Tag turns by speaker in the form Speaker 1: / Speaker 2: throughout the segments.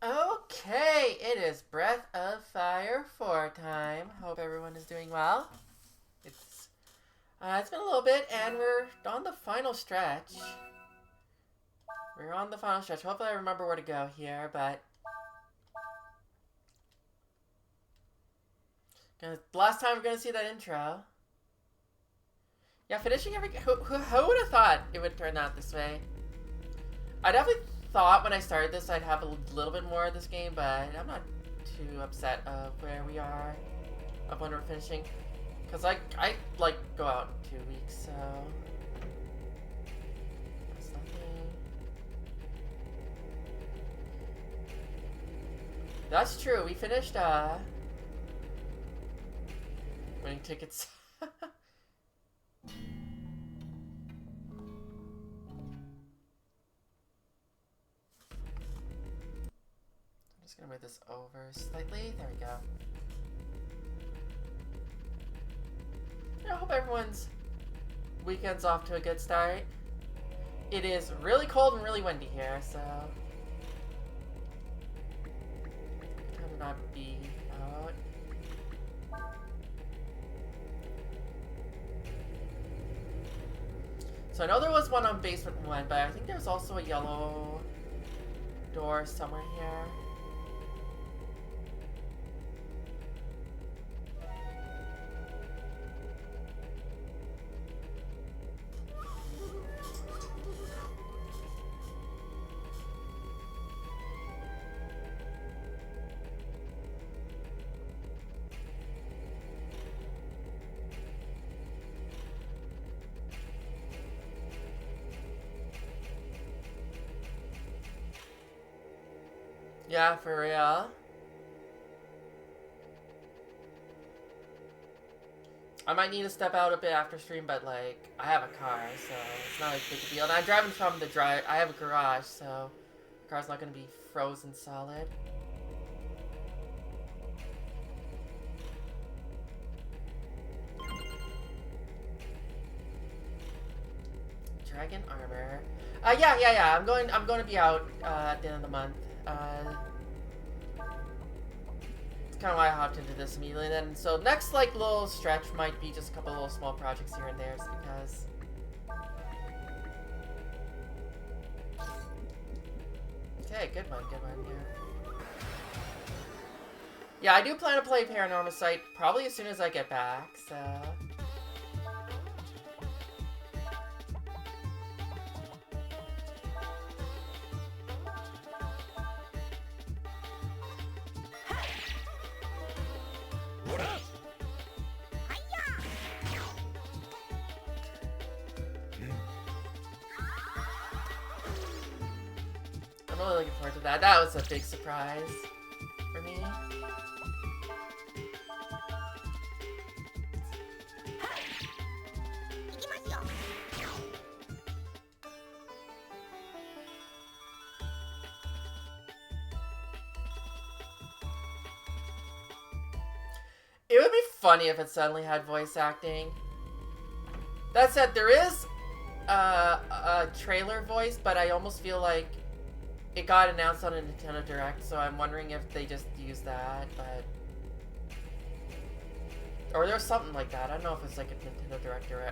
Speaker 1: Okay, it is Breath of Fire 4 time. Hope everyone is doing well. It's been a little bit, and we're on the final stretch. Hopefully I remember where to go here, but... last time we're gonna see that intro. Yeah, finishing every... Who would have thought it would turn out this way? I definitely thought when I started this I'd have a little bit more of this game, but I'm not too upset of where we are, of when we're finishing. Because I go out in 2 weeks, so... That's nothing. That's true, we finished, winning tickets. I'm just gonna move this over slightly. There we go. I hope everyone's weekend's off to a good start. It is really cold and really windy here, so I will not be out. So I know there was one on basement 1, but I think there's also a yellow door somewhere here. Yeah, for real. I might need to step out a bit after stream, but like, I have a car, so it's not a big deal. And I'm driving from the I have a garage, so the car's not gonna be frozen solid. Dragon armor. Yeah. I'm going to be out at the end of the month. It's kind of why I hopped into this immediately then. So next little stretch might be just a couple little small projects here and there, because okay, good one, yeah, I do plan to play Paranormal Sight probably as soon as I get back, so I'm really looking forward to that. That was a big surprise for me. It would be funny if it suddenly had voice acting. That said, there is a trailer voice, but I almost feel like it got announced on a Nintendo Direct, so I'm wondering if they just used that, but... Or there's something like that. I don't know if it's like a Nintendo Direct or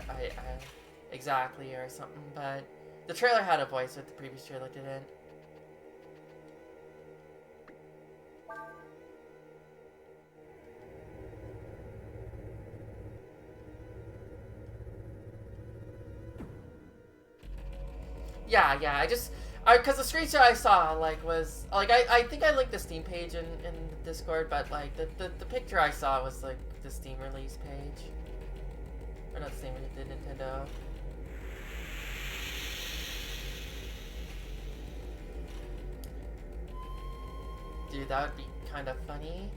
Speaker 1: exactly or something, but the trailer had a voice, but the previous trailer didn't. Yeah, because the screenshot I saw, was, I think I linked the Steam page in the Discord, but, the picture I saw was, the Steam release page. Or not Steam, the Nintendo. Dude, that would be kind of funny.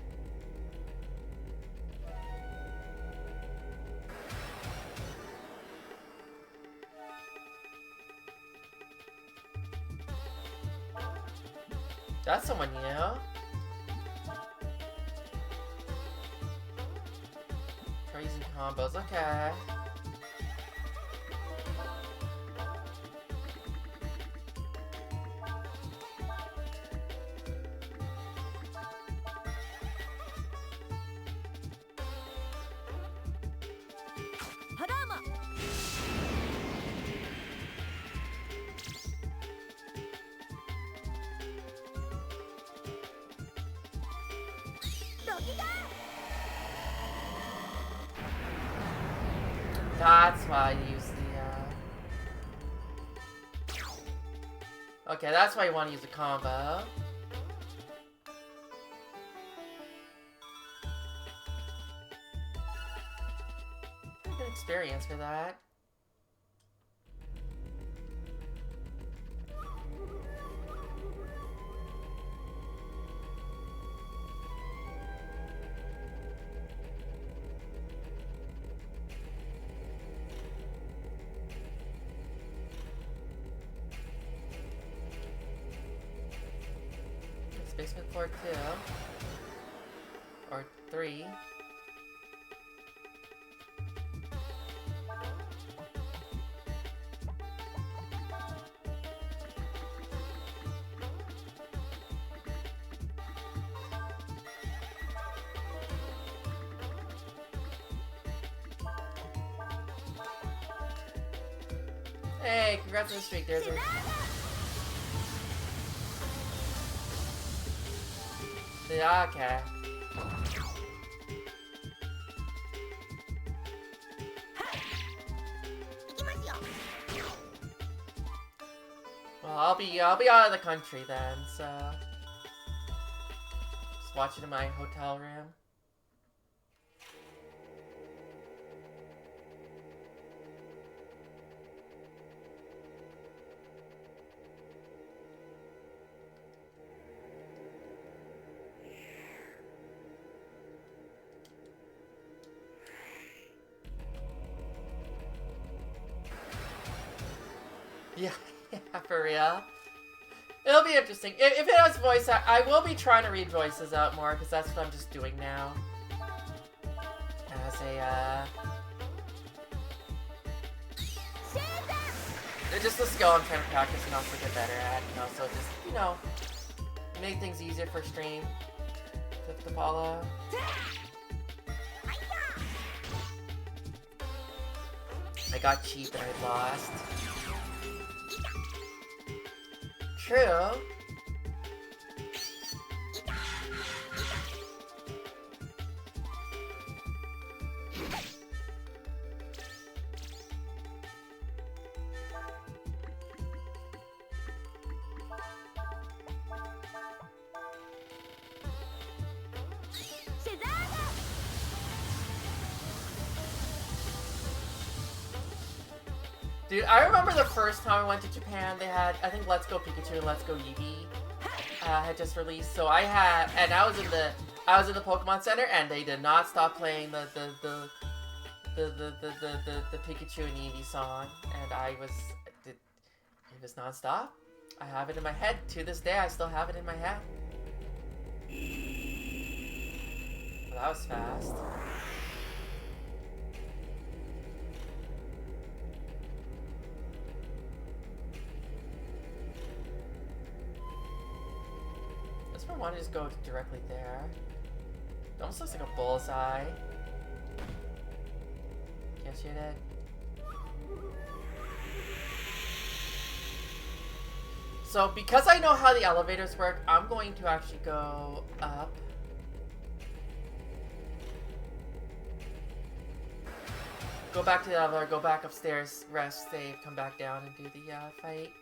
Speaker 1: That's someone new. Crazy combos, okay. That's why you use the, Okay, that's why you want to use the combo. Good experience for that. Basement floor 2. Or 3. Hey, congrats on the streak, there's a... Yeah, okay. Well, I'll be out of the country then, so just watch it in my hotel room. Yeah, yeah, for real. It'll be interesting. If it has voice, I will be trying to read voices out more, because that's what I'm just doing now. As a, it's just a skill I'm trying to practice and also get better at, and also just, you know, make things easier for stream to follow. I got cheap and I lost. True. Dude, I remember the first time I went to Japan, they had, I think Let's Go Pikachu and Let's Go Eevee had just released. So I had, and I was in the Pokemon Center, and they did not stop playing the Pikachu and Eevee song, and it was nonstop. I have it in my head to this day. I still have it in my head. Well, that was fast. I want to just go directly there. It almost looks like a bullseye. Can't shoot it. So, because I know how the elevators work, I'm going to actually go up. Go back to the elevator, go back upstairs, rest, save, come back down and do the fight.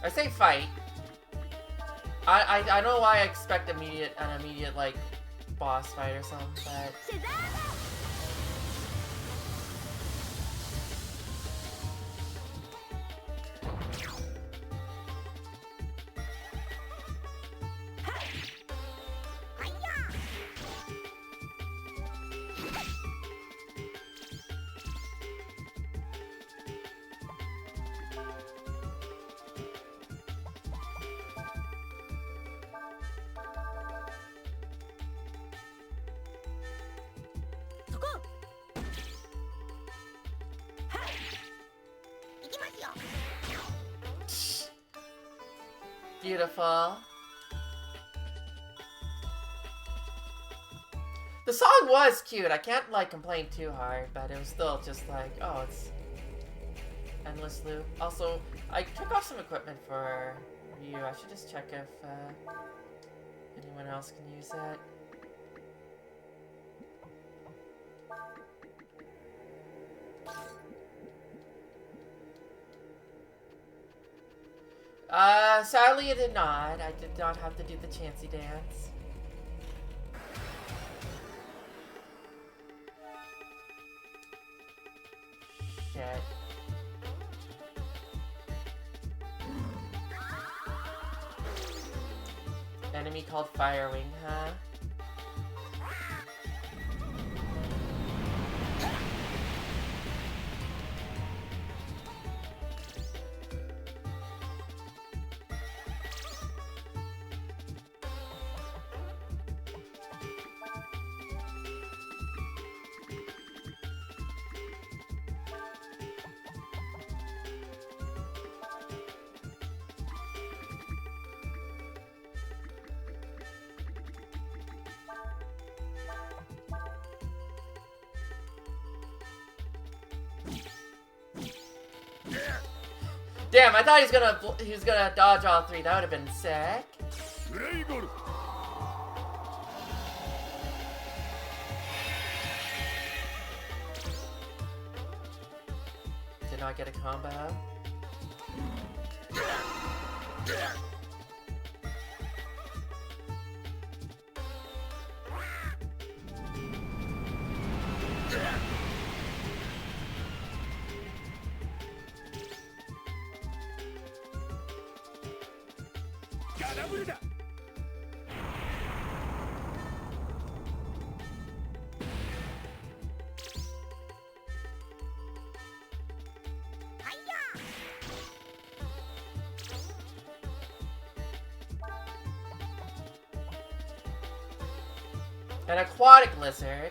Speaker 1: I say fight. I don't know why I expect an immediate like boss fight or something, but beautiful. The song was cute. I can't like complain too hard, but it was still just like, oh, it's endless loop. Also, I took off some equipment for Ryu, I should just check if anyone else can use it. Sadly it did not. I did not have to do the Chancy dance. Shit. Enemy called Firewing, huh? Damn, I thought he was gonna dodge all three. That would have been sick. Did not get a combo. An aquatic lizard.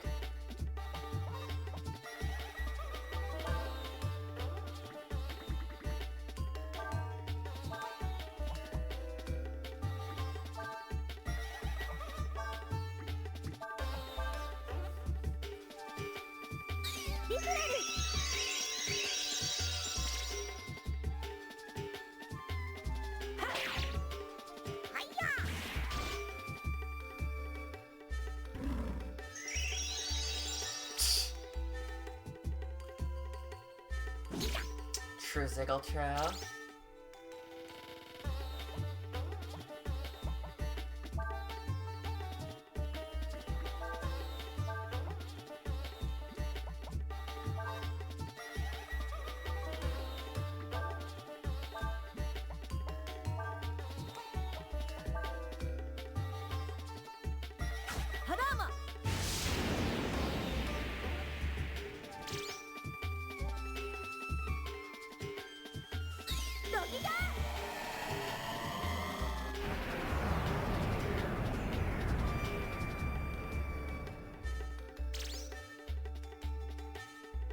Speaker 1: True Ziggle Trail.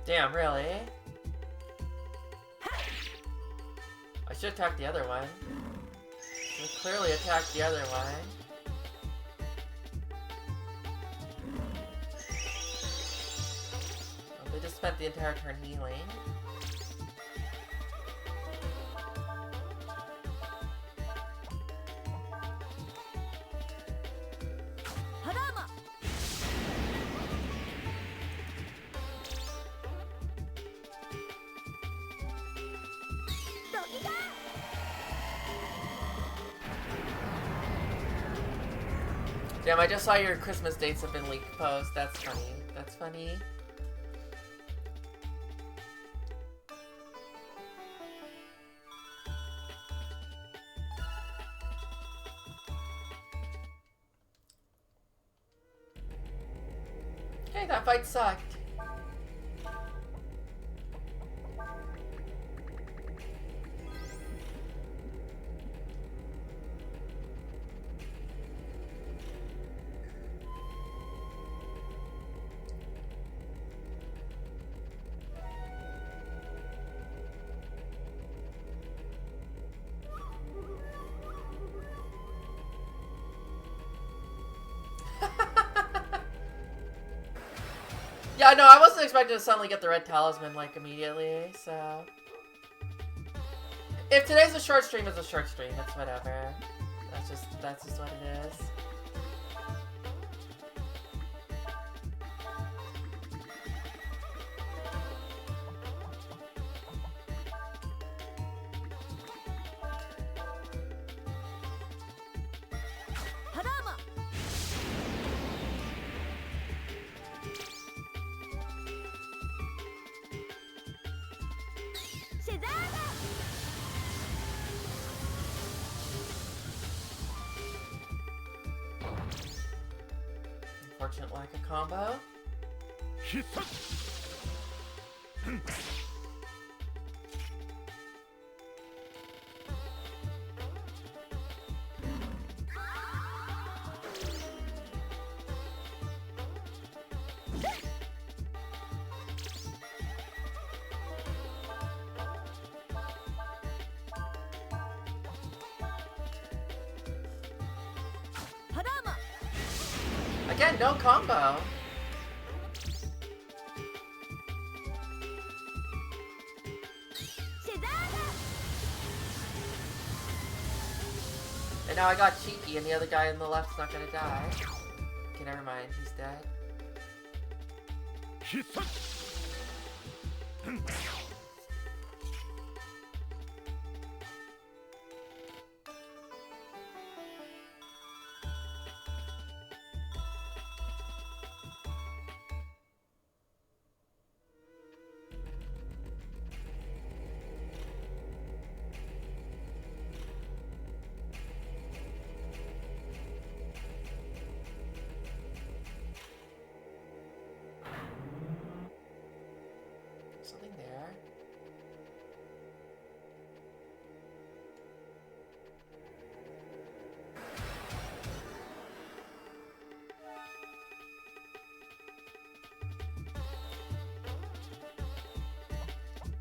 Speaker 1: Damn, really? I should attack the other one. I clearly attacked the other one. Oh, they just spent the entire turn healing. Damn, I just saw your Christmas dates have been leaked post. That's funny. That's funny. Hey, that fight sucked. Yeah, no, I wasn't expecting to suddenly get the red talisman, like, immediately, so... If today's a short stream, it's a short stream. It's whatever. That's just what it is. Unfortunate lack of combo. Again, no combo. And now I got cheeky and the other guy on the left's not gonna die. Okay, never mind, he's dead. Something there.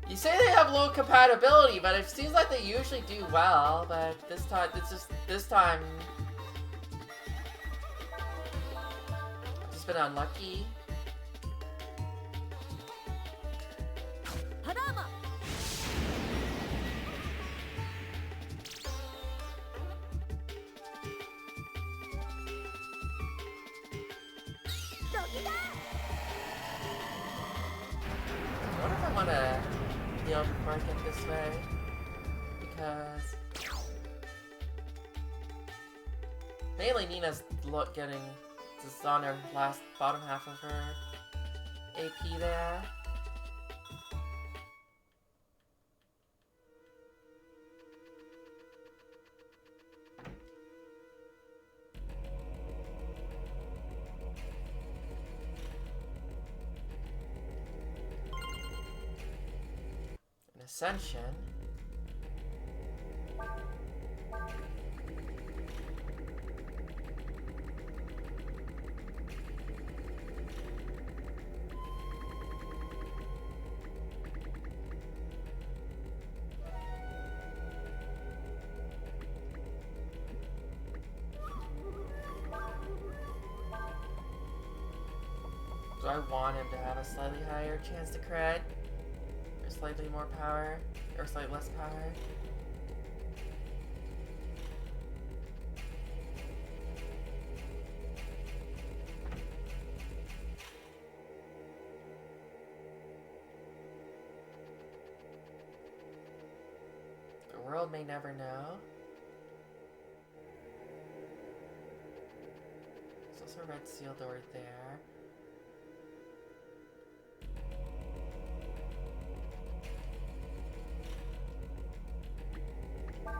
Speaker 1: You say they have low compatibility, but it seems like they usually do well, but this time, this time, I've just been unlucky. I wonder if I want to heal before I get this way, because mainly Nina's getting this on her bottom half of her AP there. Ascension. Do I want him to have a slightly higher chance to crit? Or slightly more power? Or slightly less power? The world may never know. There's also a red seal door there. I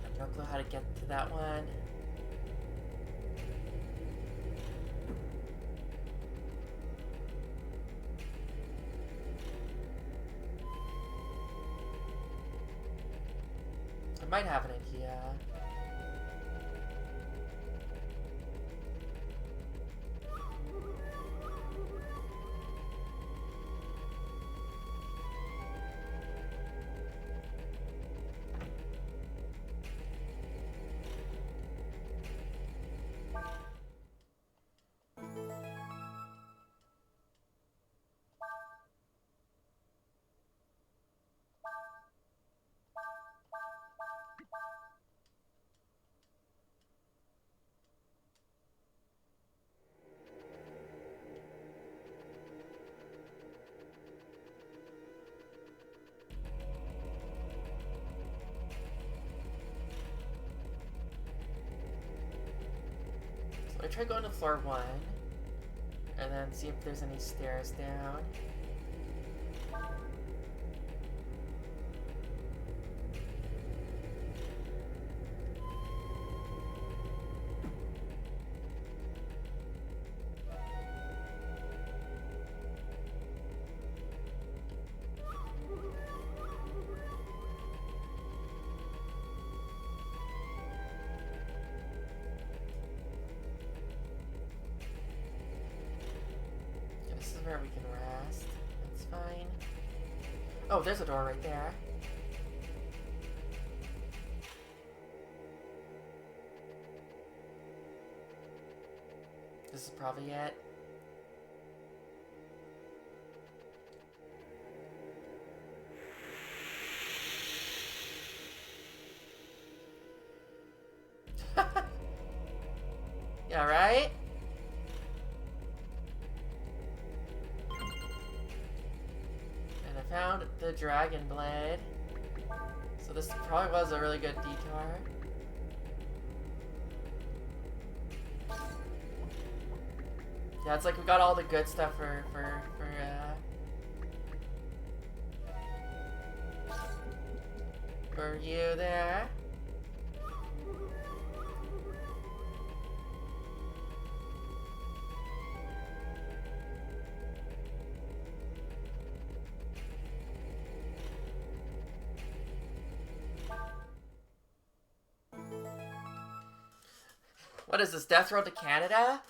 Speaker 1: have no clue how to get to that one. I might have an idea. gonna try going to floor 1. And then see if there's any stairs down. This is where we can rest. That's fine. Oh, there's a door right there. This is probably it. Yeah, right? And I found the dragon blade. So this probably was a really good detour. Yeah, it's like we got all the good stuff for you there. What is this, Death Road to Canada?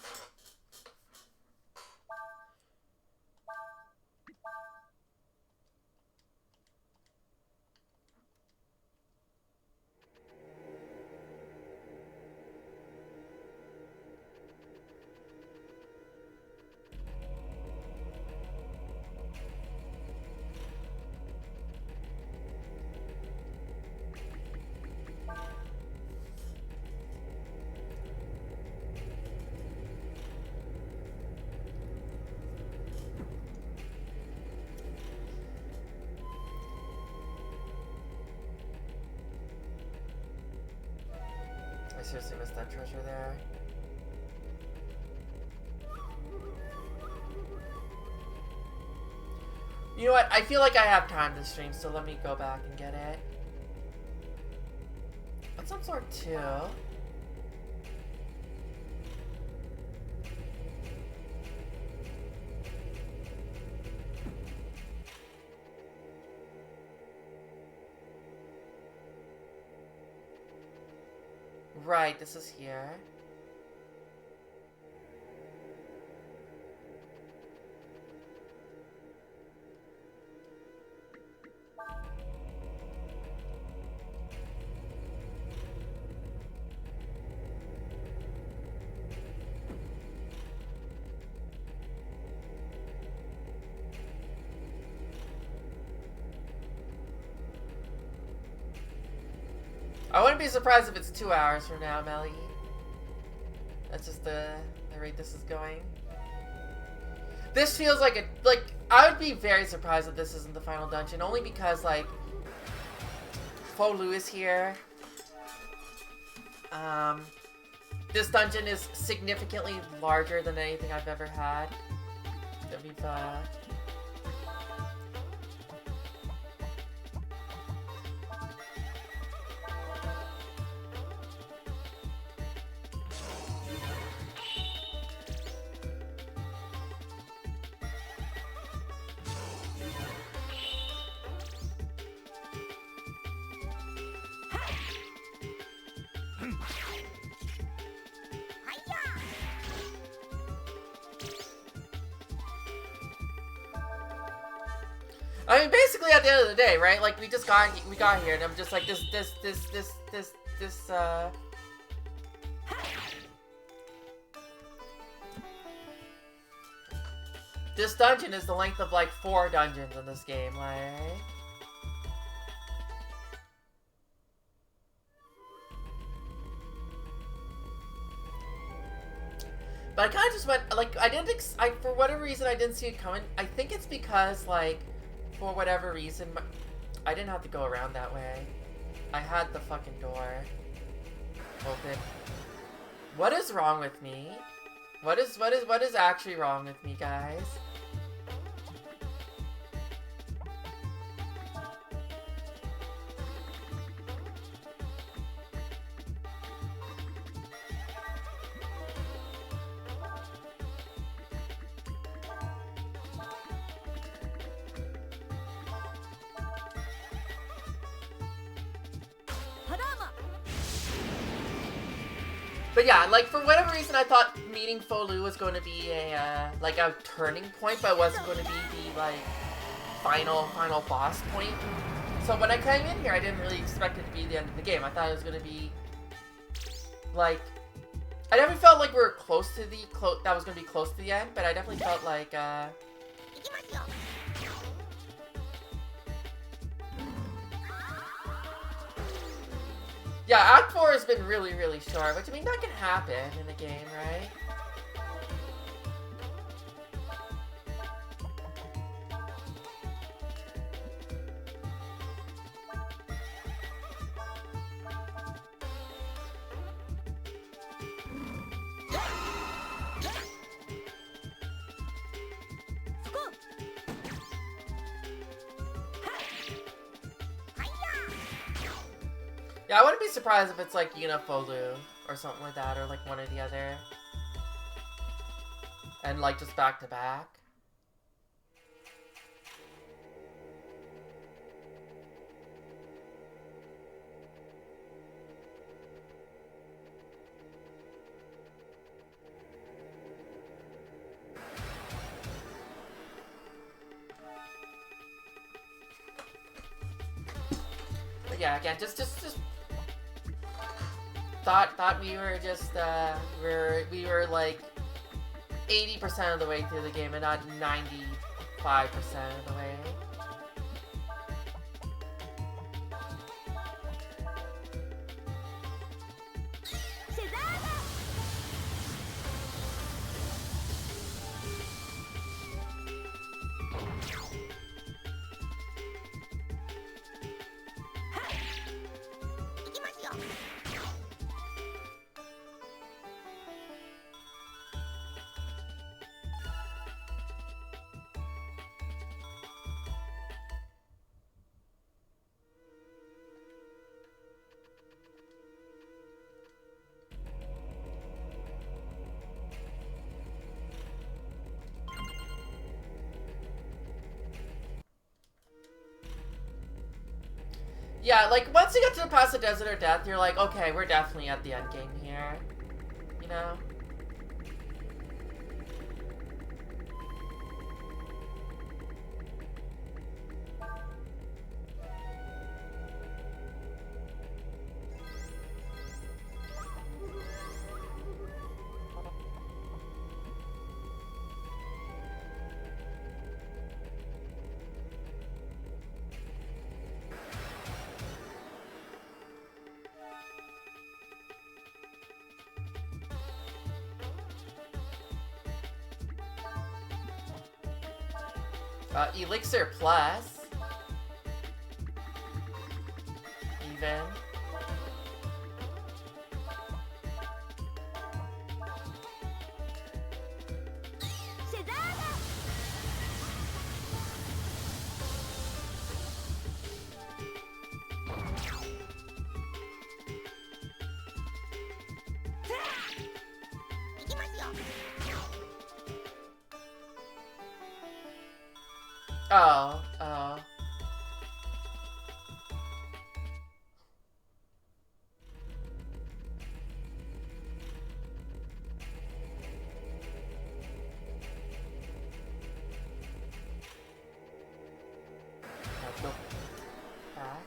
Speaker 1: I seriously missed that treasure there. You know what? I feel like I have time to stream, so let me go back and get it. What's on floor 2? Right, this is here. I wouldn't be surprised if it's 2 hours from now, Melly. That's just the rate this is going. This feels like I would be very surprised if this isn't the final dungeon, only because like Folu is here. This dungeon is significantly larger than anything I've ever had that we've I mean, basically at the end of the day, right? Like, we got here, and I'm just like, this dungeon is the length of, like, 4 dungeons in this game, like... But I kind of just went, like, for whatever reason, I didn't see it coming. I think it's because, like, for whatever reason, I didn't have to go around that way. I had the fucking door open. What is wrong with me? What is actually wrong with me, guys? But yeah, like, for whatever reason, I thought meeting Folu was going to be a, like, a turning point, but it wasn't going to be the, like, final boss point. So when I came in here, I didn't really expect it to be the end of the game. I thought it was going to be, like, I definitely felt like we were close to the, that was going to be close to the end, but I definitely felt like, yeah, Act 4 has been really, really short, which, I mean, that can happen in a game, right? Yeah, I wouldn't be surprised if it's like Folu or something like that, or like one or the other. And like just back to back. But yeah, again, just thought we were just we were like 80% of the way through the game and not 95% of the way. Yeah, like, once you get to past the Desert of Death, you're like, okay, we're definitely at the end game here. You know? Elixir Plus. Even. Oh, oh. Let's go back.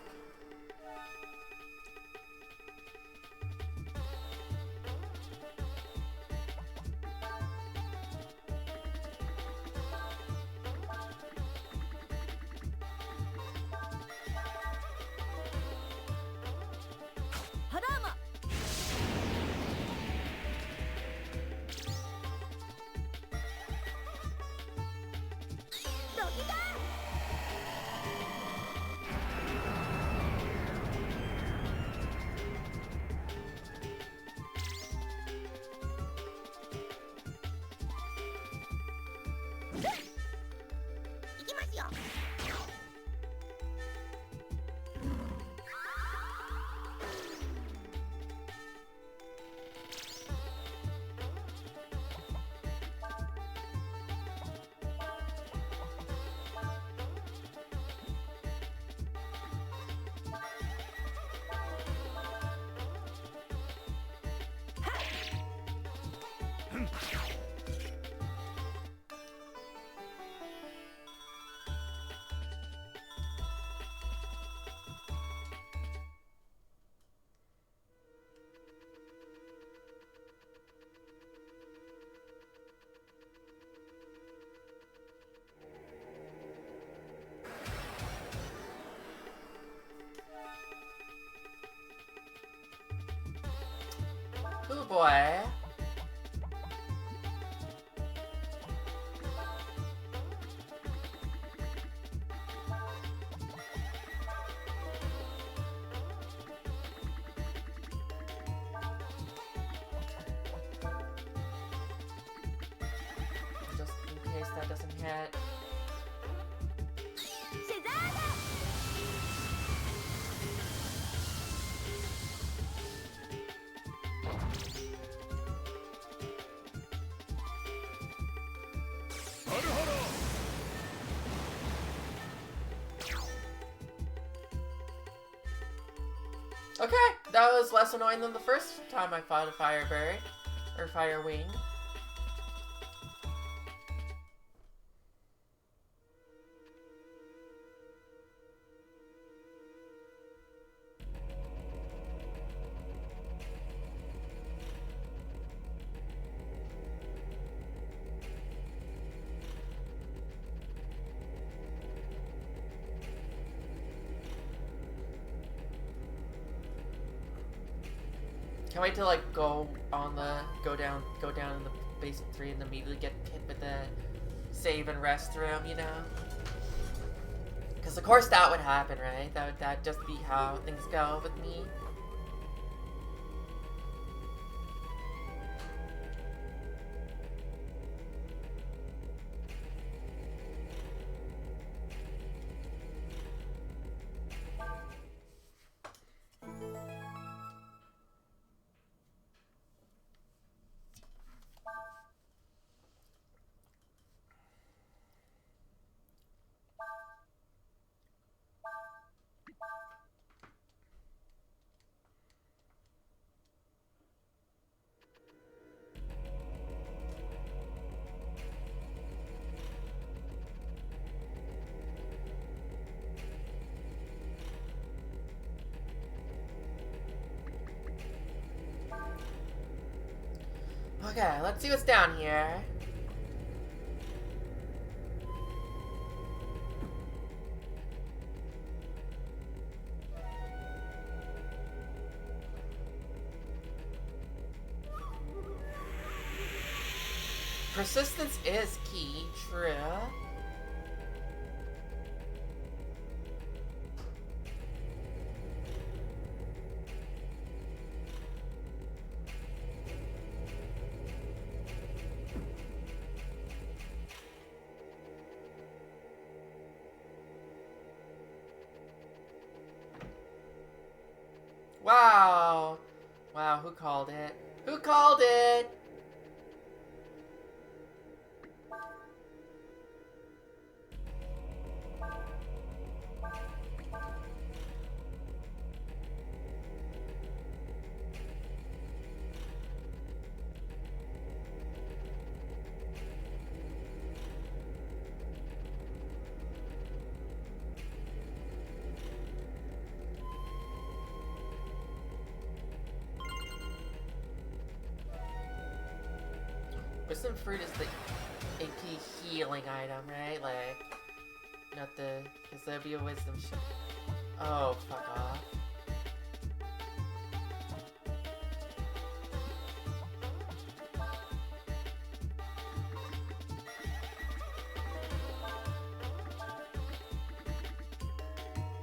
Speaker 1: boy. Just in case that doesn't hit. Okay, that was less annoying than the first time I fought a Firebird. Or Fire Wing. Can't wait to like go down in the basement 3 and immediately get hit with the save and rest room, you know? Because of course that would happen, right? That'd just be how things go with me. Okay, let's see what's down here. Persistence is key, true. Wow. Wow, who called it? Who called it? Wisdom Fruit is the AP healing item, right? Like, not the... Because there'd be a Wisdom shit. Oh, fuck off.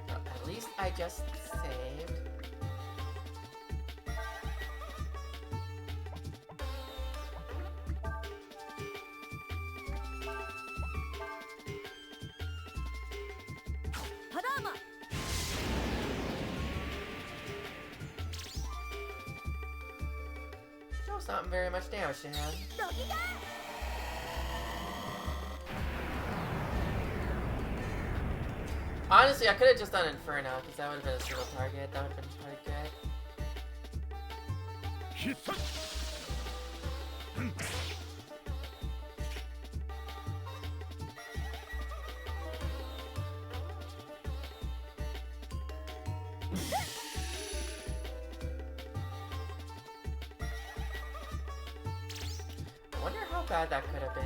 Speaker 1: Well, at least I just saved. It's not very much damage to him. Honestly, I could have just done Inferno, because that would have been a single target. That would have been pretty good. I wonder how bad that could have been.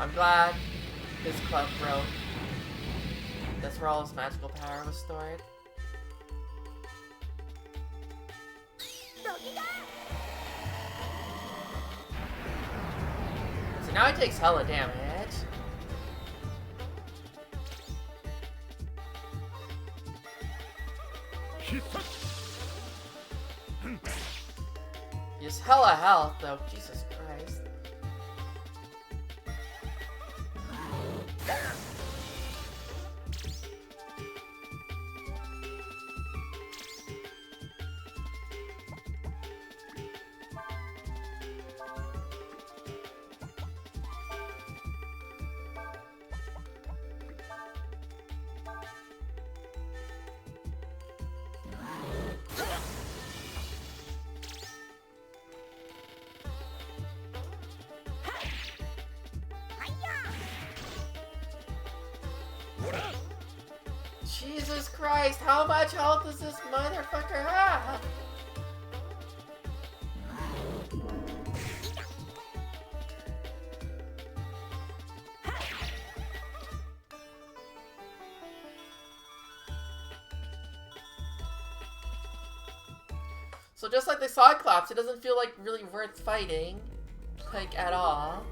Speaker 1: I'm glad his club broke. That's where all his magical power was stored. So now he takes hella damage. He has hella health though, Jesus Christ. Jesus Christ, how much health does this motherfucker have? So just like the Cyclops, it doesn't feel like really worth fighting, like at all.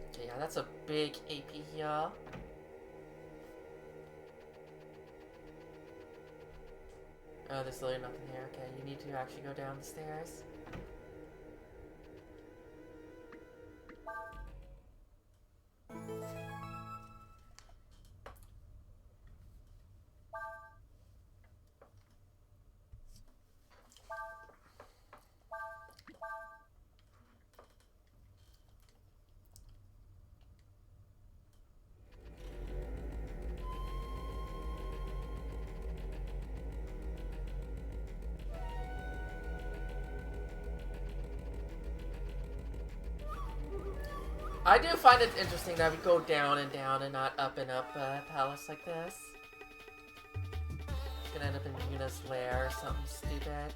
Speaker 1: Okay, yeah, that's a big AP heal. Oh, there's literally nothing here. Okay, you need to actually go down the stairs. I do find it interesting that we go down and down and not up and up palace like this. It's gonna end up in Yuna's lair or something stupid.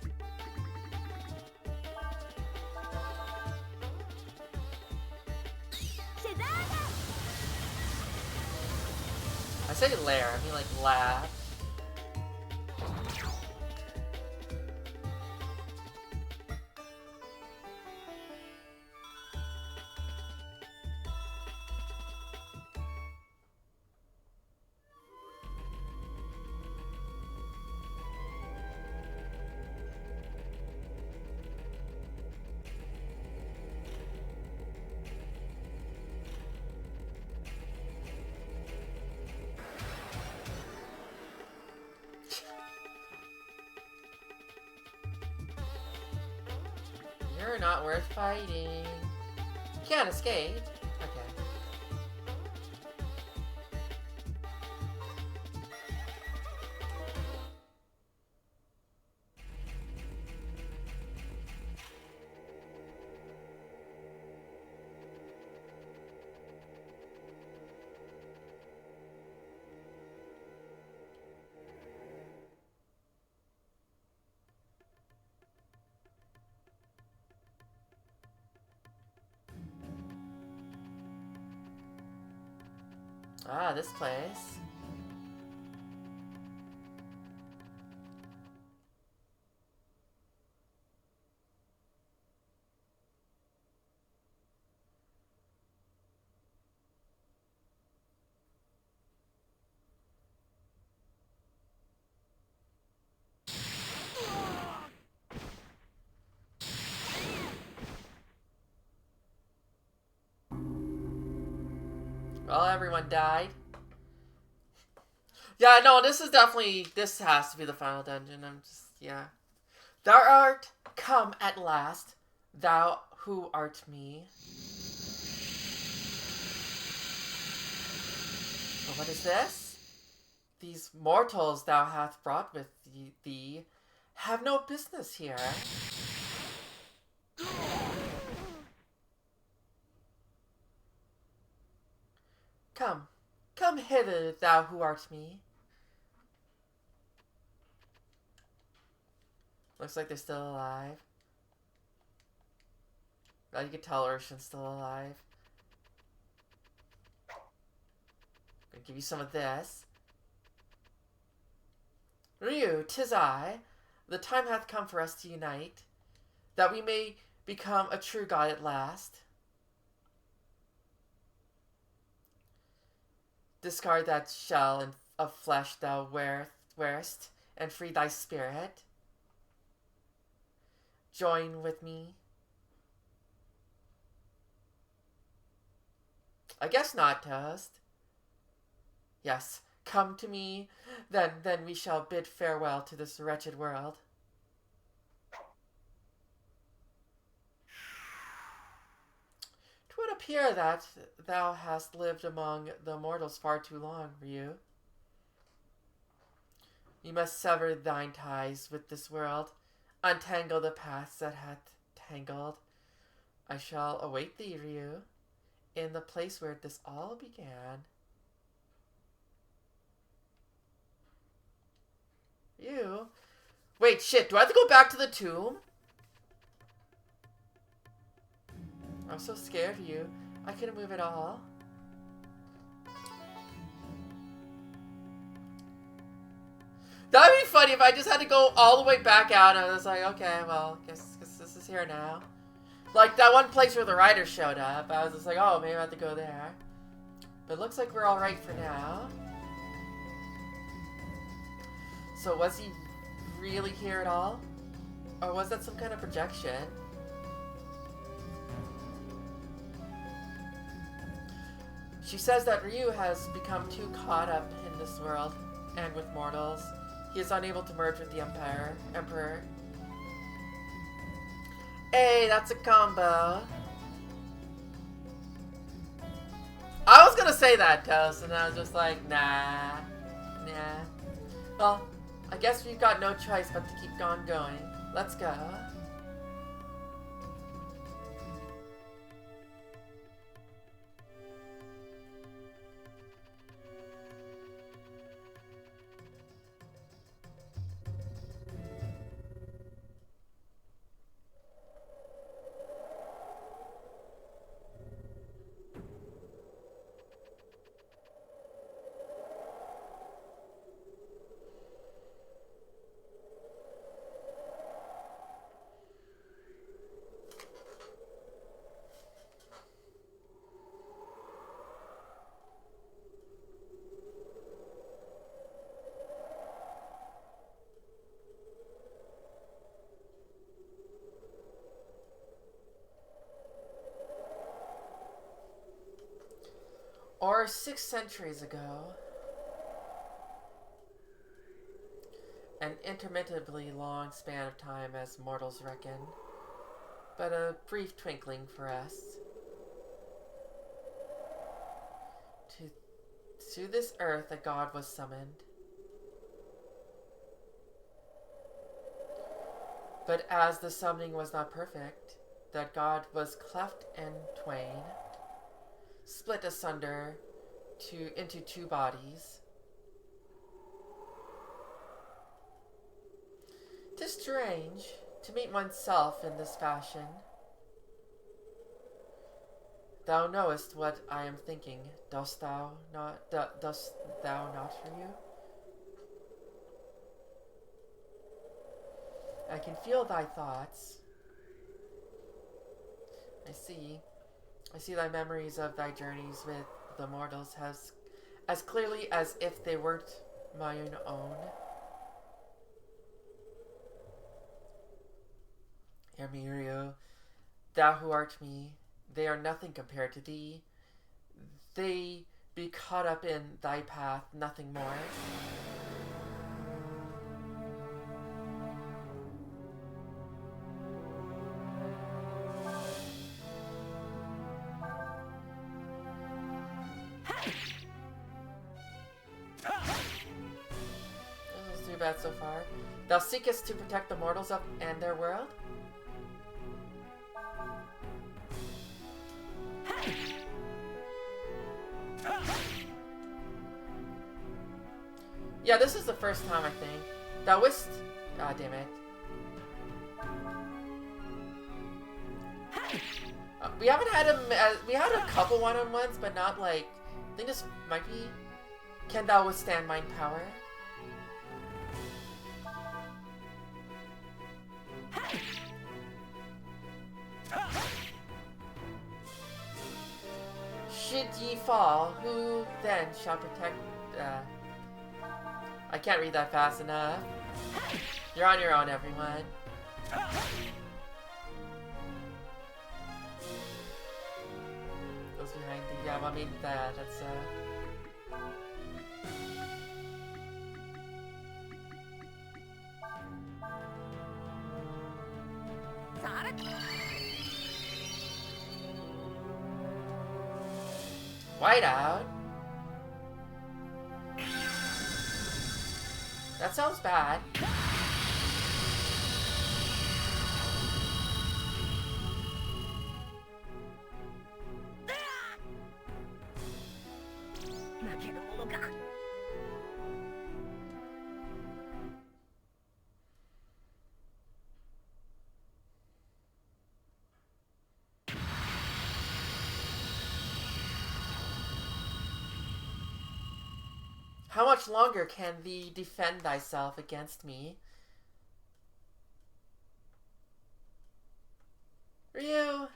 Speaker 1: I say lair, I mean like lab. You're not worth fighting. You can't escape. Okay. Ah, this place. Well, everyone died. Yeah, no, this is definitely, this has to be the final dungeon. I'm just, yeah. Thou art come at last, thou who art me. But what is this? These mortals thou hast brought with thee have no business here. hither, thou who art me. Looks like they're still alive. Now you can tell Urshan's still alive. Gonna give you some of this. Ryu, 'tis I. The time hath come for us to unite, that we may become a true god at last. Discard that shell of flesh thou wearest, and free thy spirit. Join with me. I guess not, Toast. Yes, come to me, then we shall bid farewell to this wretched world. Twould appear that thou hast lived among the mortals far too long, Ryu. You must sever thine ties with this world, untangle the paths that hath tangled. I shall await thee, Ryu, in the place where this all began. You? Wait, shit, do I have to go back to the tomb? I'm so scared of you. I couldn't move at all. That'd be funny if I just had to go all the way back out and I was like, okay, well, guess this is here now. Like that one place where the riders showed up. I was just like, oh, maybe I have to go there. But it looks like we're alright for now. So was he really here at all? Or was that some kind of projection? She says that Ryu has become too caught up in this world and with mortals. He is unable to merge with the Emperor. Hey, that's a combo. I was gonna say that, Toast, and I was just like, nah. Well, I guess we've got no choice but to keep on going. Let's go. Or 6 centuries ago, an interminably long span of time as mortals reckon, but a brief twinkling for us. To this earth a god was summoned, but as the summoning was not perfect, that god was cleft in twain, split asunder into 2 bodies. 'Tis strange to meet oneself in this fashion. Thou knowest what I am thinking, dost thou not, Ryu? I can feel thy thoughts. I see thy memories of thy journeys with the mortals as clearly as if they weren't mine own. Hear me, Ryu, thou who art me, they are nothing compared to thee. They be caught up in thy path, nothing more. This is too bad so far. Thou seekest to protect the mortals and their world? Yeah, this is the first time, I think. That was... God damn it. We haven't had him... we had a couple one-on-ones, but not like... I think this might be... Can thou withstand mind power? Should ye fall, who then shall protect... I can't read that fast enough. You're on your own, everyone. Goes behind the... Yeah, I mean, that's... Whiteout? That sounds bad. How much longer can thee defend thyself against me? Ryu!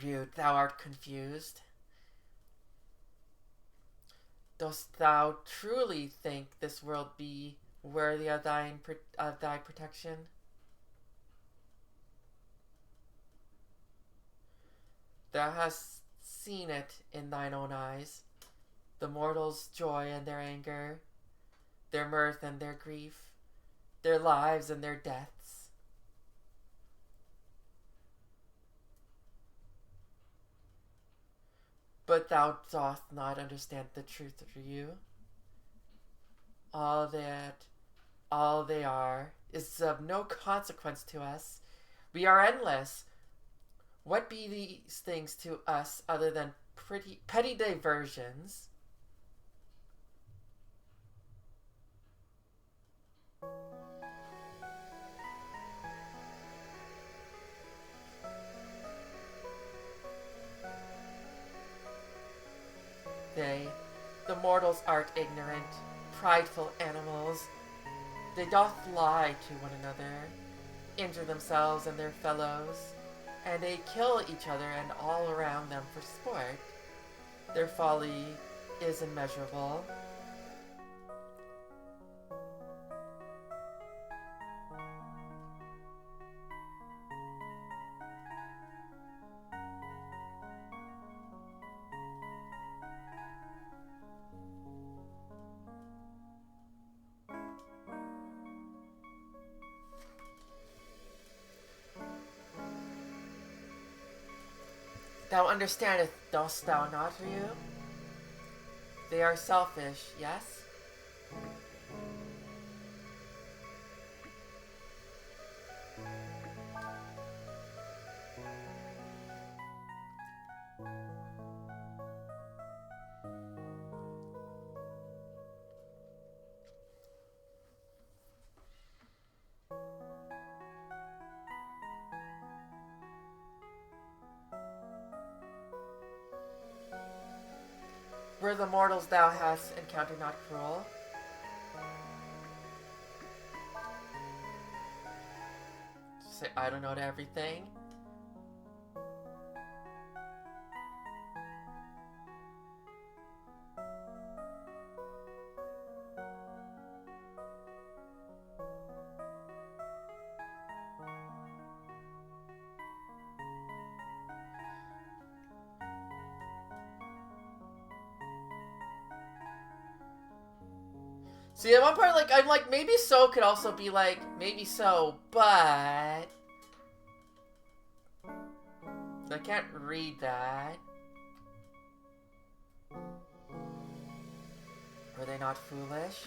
Speaker 1: Ryu, thou art confused. Dost thou truly think this world be worthy of thy protection? Thou hast seen it in thine own eyes, the mortals' joy and their anger, their mirth and their grief, their lives and their deaths. But thou dost not understand the truth of you. All they are, is of no consequence to us. We are endless. What be these things to us other than petty diversions? They, the mortals, art ignorant, prideful animals. They doth lie to one another, injure themselves and their fellows, and they kill each other and all around them for sport. Their folly is immeasurable. Thou understandest, dost thou not, Ryu? They are selfish, yes? Were the mortals thou hast encountered not cruel? Say I don't know to everything. See, at one part, like, I'm like, maybe so could also be like, maybe so, but... I can't read that. Were they not foolish?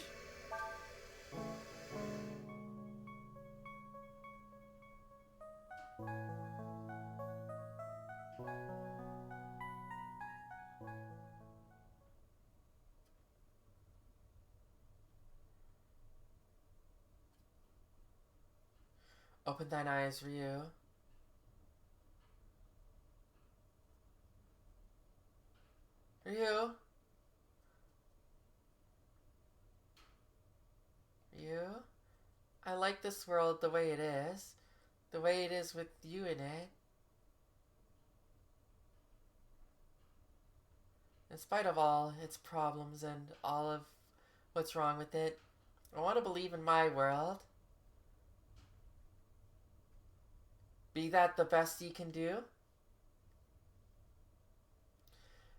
Speaker 1: Open thine eyes, Ryu. Ryu? Ryu? I like this world the way it is. The way it is with you in it. In spite of all its problems and all of what's wrong with it, I want to believe in my world. Be that the best ye can do.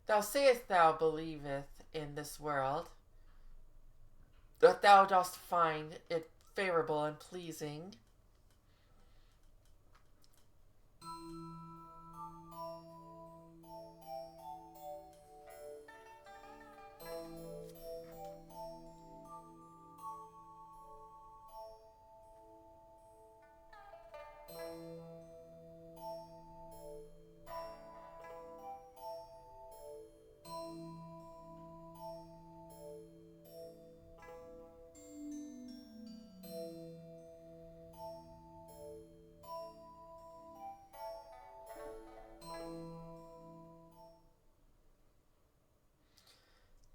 Speaker 1: Thou sayest thou believeth in this world, that thou dost find it favorable and pleasing.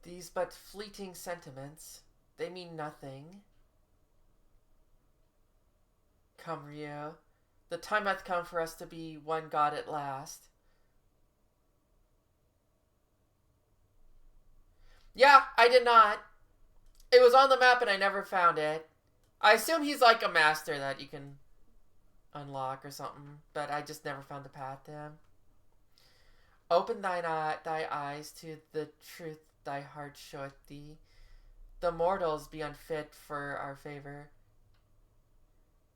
Speaker 1: These but fleeting sentiments, they mean nothing. Come, Ryu. The time hath come for us to be one God at last. Yeah, I did not. It was on the map and I never found it. I assume he's like a master that you can unlock or something, but I just never found the path to him. Open thy eyes to the truth thy heart showeth thee. The mortals be unfit for our favor.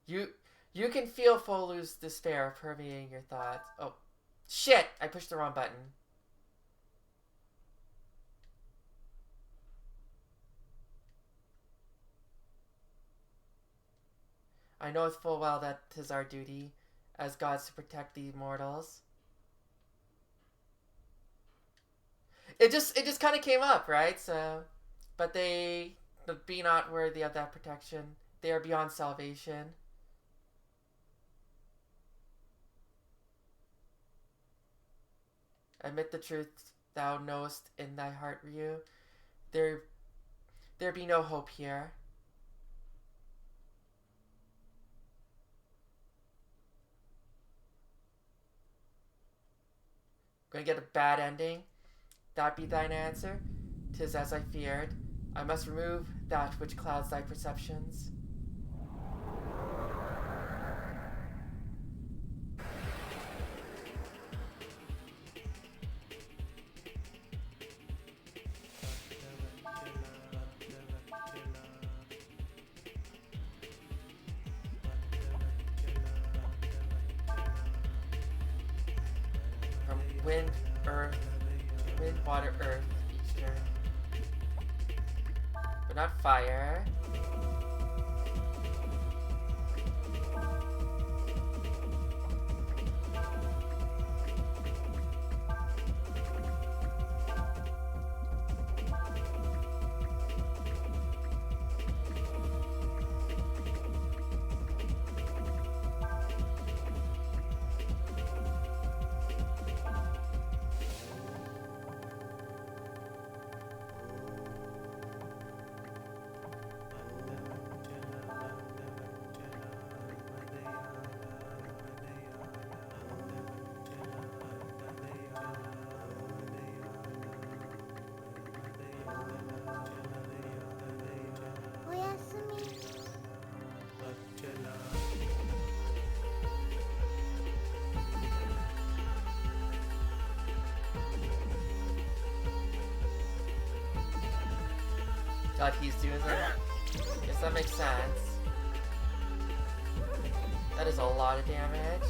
Speaker 1: You can feel Folu's despair permeating your thoughts. Oh, shit! I pushed the wrong button. I knoweth full well that 'tis our duty as gods to protect the mortals. It just kind of came up, right? So, but they be not worthy of that protection. They are beyond salvation. Admit the truth thou knowest in thy heart, Ryu. There be no hope here. Gonna get a bad ending. That be thine answer? 'Tis as I feared. I must remove that which clouds thy perceptions. From wind, water, earth, each turn. But not fire. God, he's doing that? Guess that makes sense. That is a lot of damage.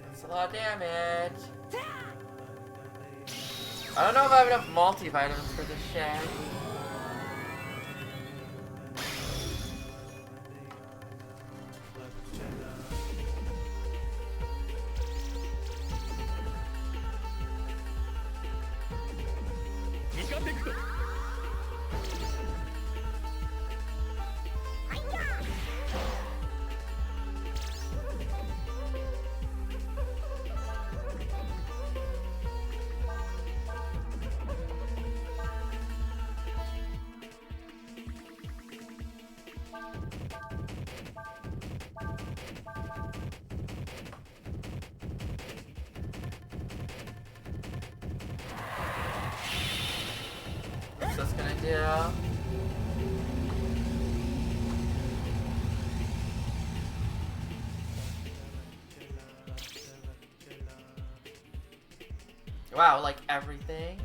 Speaker 1: That's a lot of damage. I don't know if I have enough multivitamins for this shit. What's this gonna do? Wow, like everything?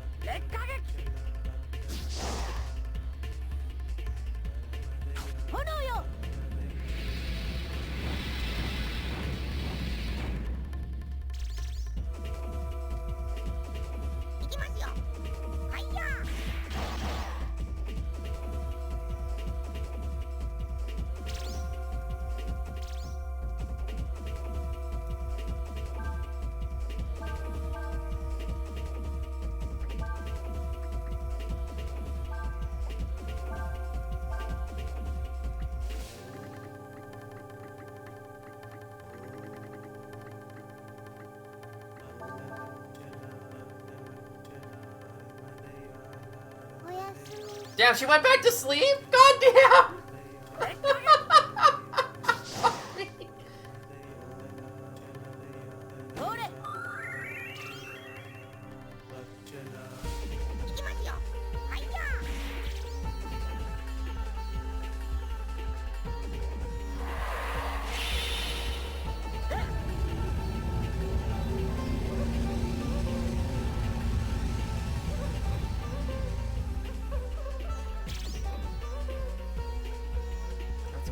Speaker 1: Damn, she went back to sleep? God damn!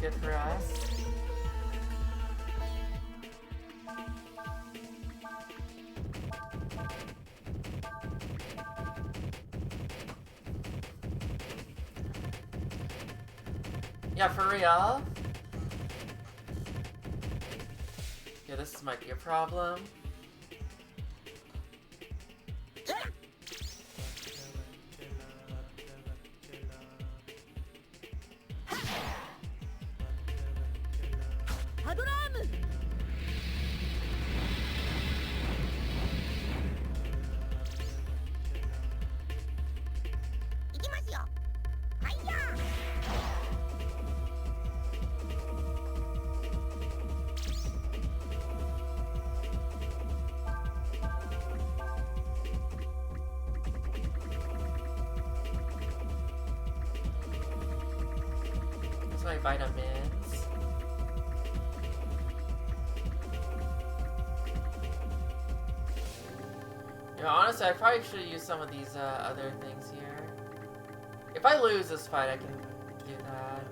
Speaker 1: Good for us. Yeah, for real. Yeah, this might be a problem. My vitamins. You know, honestly, I probably should use some of these other things here. If I lose this fight, I can do that.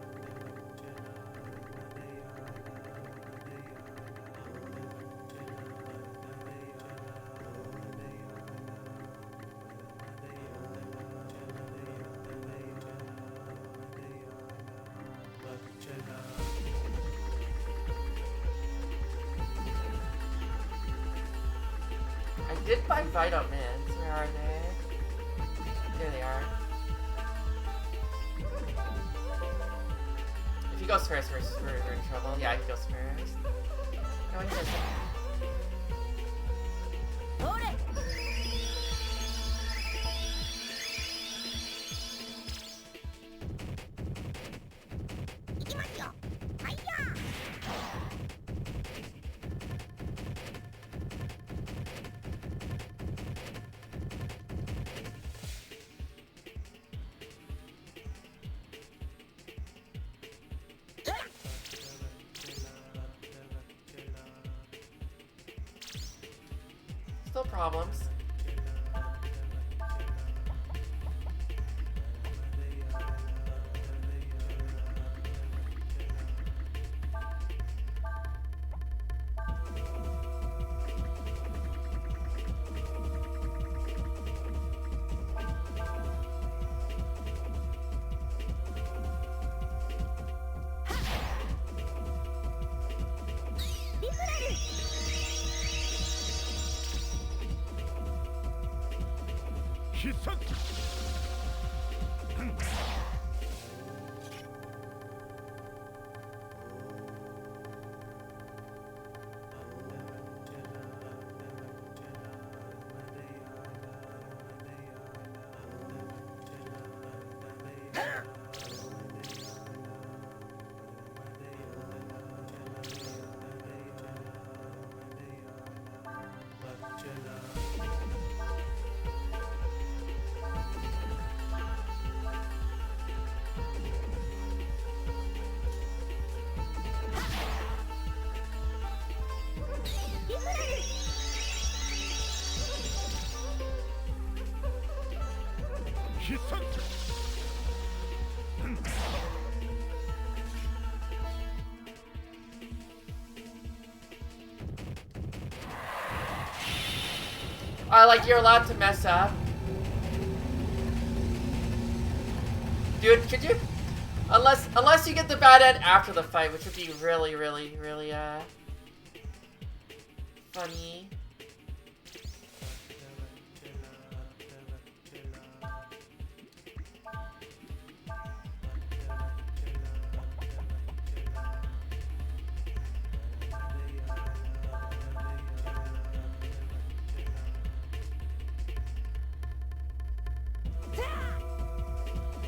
Speaker 1: I did buy vitamins. Where are they? There they are. If you goes first. We're in trouble. Yeah, he goes first. No, he doesn't. Still problems. Like, you're allowed to mess up. Dude, could you... Unless you get the bad end after the fight, which would be really, funny.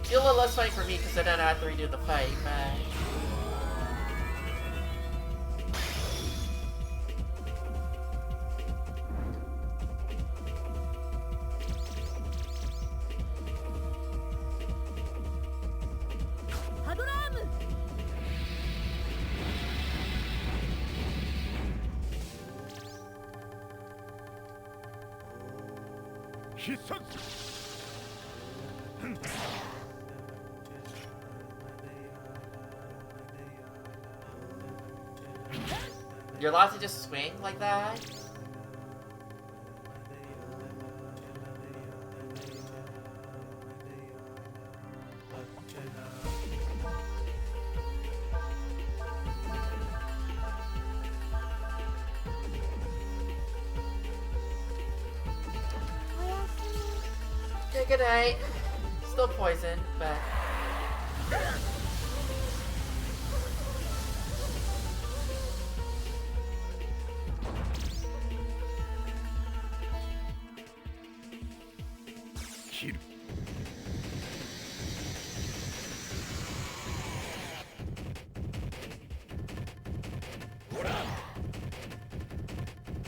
Speaker 1: Be a little less funny for me because I don't have to redo the fight, but... You're allowed to just swing like that? Okay, good night. Still poisoned, but...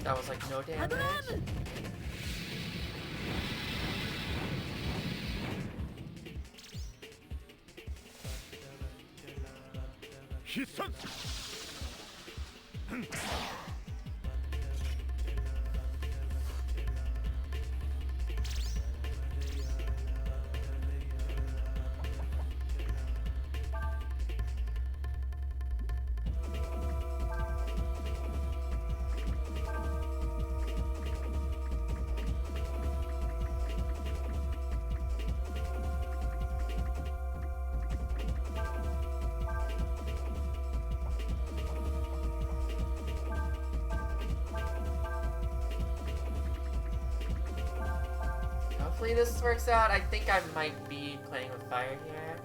Speaker 1: That was like no damage. Hopefully this works out. I think I might be playing with fire here.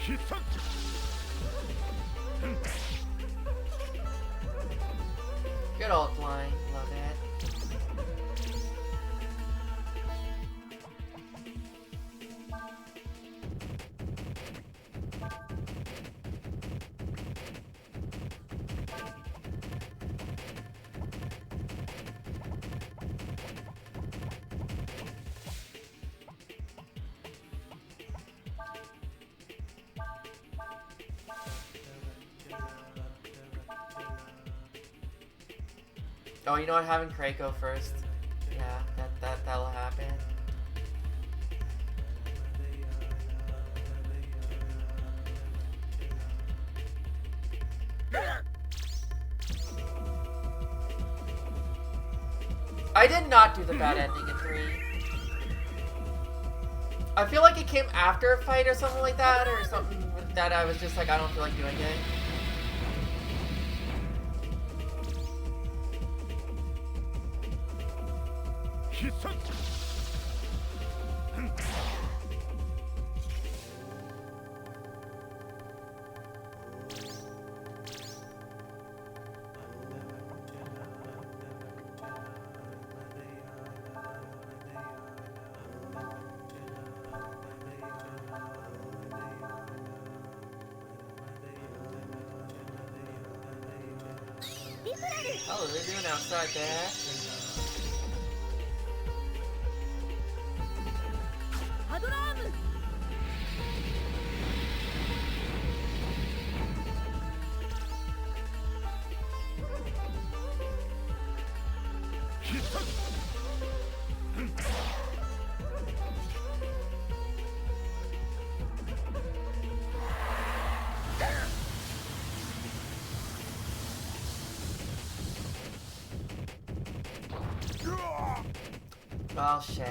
Speaker 1: Good old blind, love it. Oh, you know what? Having Craig go first. Yeah, that'll happen. I did not do the bad ending in 3. I feel like it came after a fight or something like that, or something that I was just like, I don't feel like doing it. Oh, what are they doing outside there? Oh shit.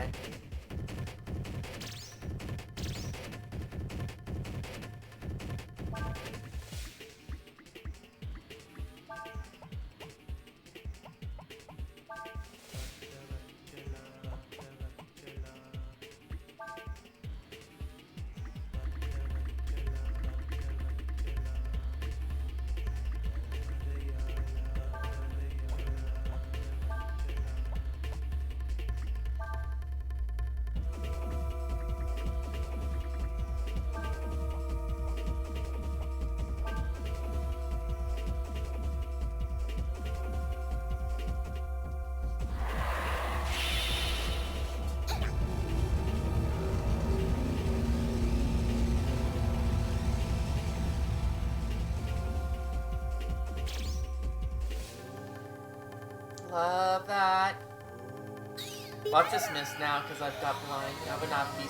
Speaker 1: Love that. Watch this miss now because I've got blind. I would not be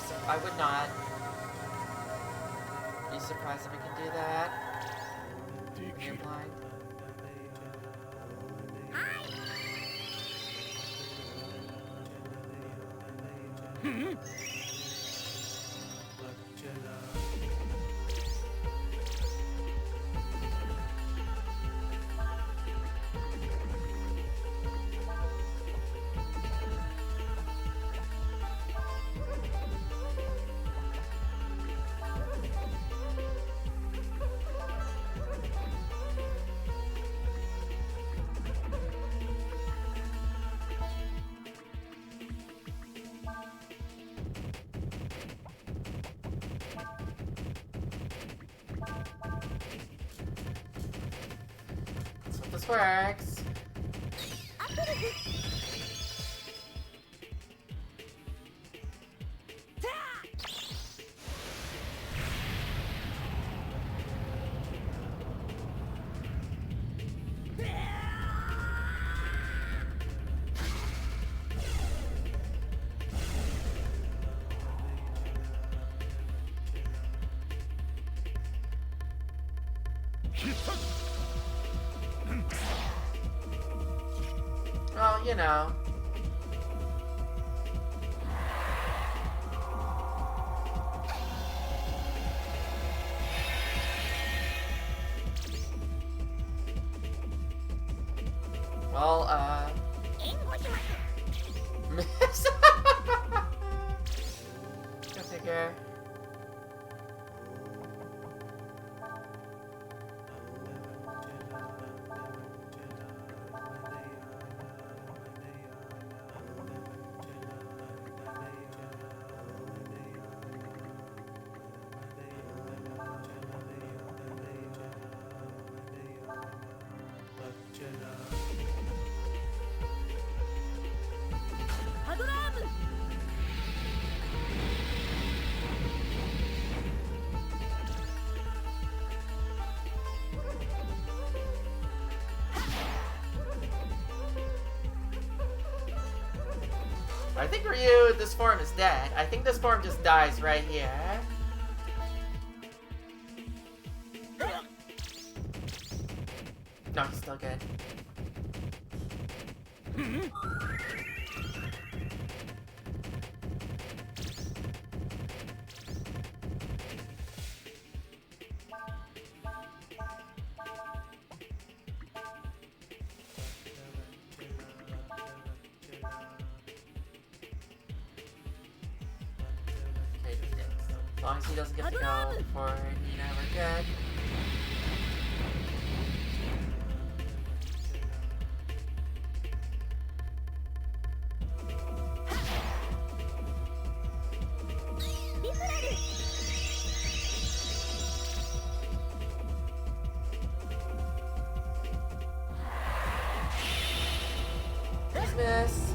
Speaker 1: surprised if I can do that. You're blind. That's what this works. Well, you know. Well, miss. Go figure. I think Ryu, this form is dead. I think this form just dies right here. No, he's still good. As long as he doesn't get to go before Nina, we're good. Miss.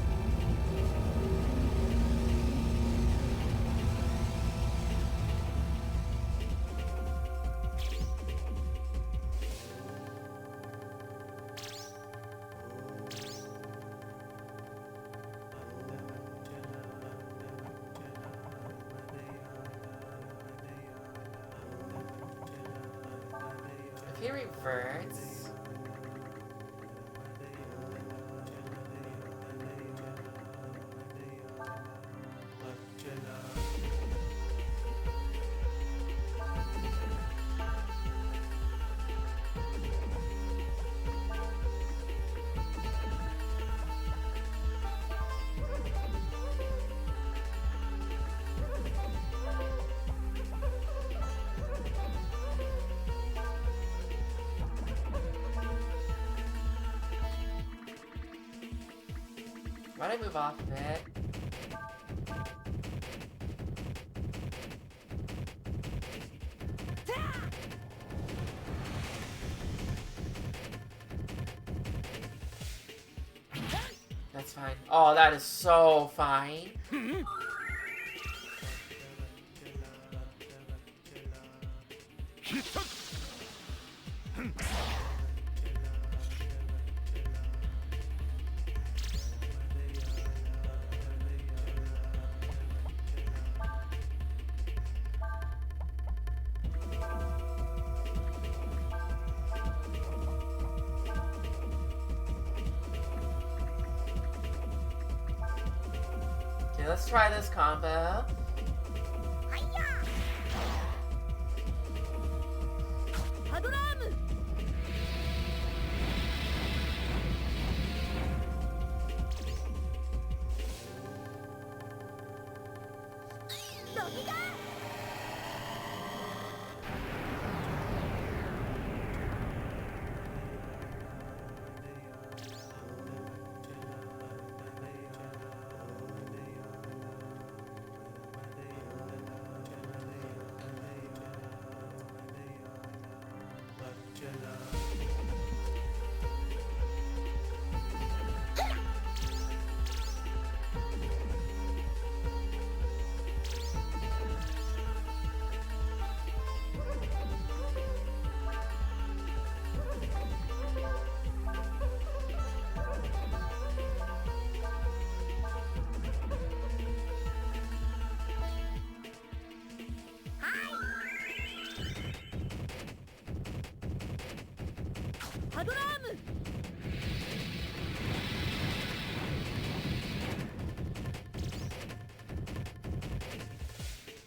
Speaker 1: If he reverts. Why'd I move off of it? That's fine. Oh, that is so fine. Okay, let's try this combo.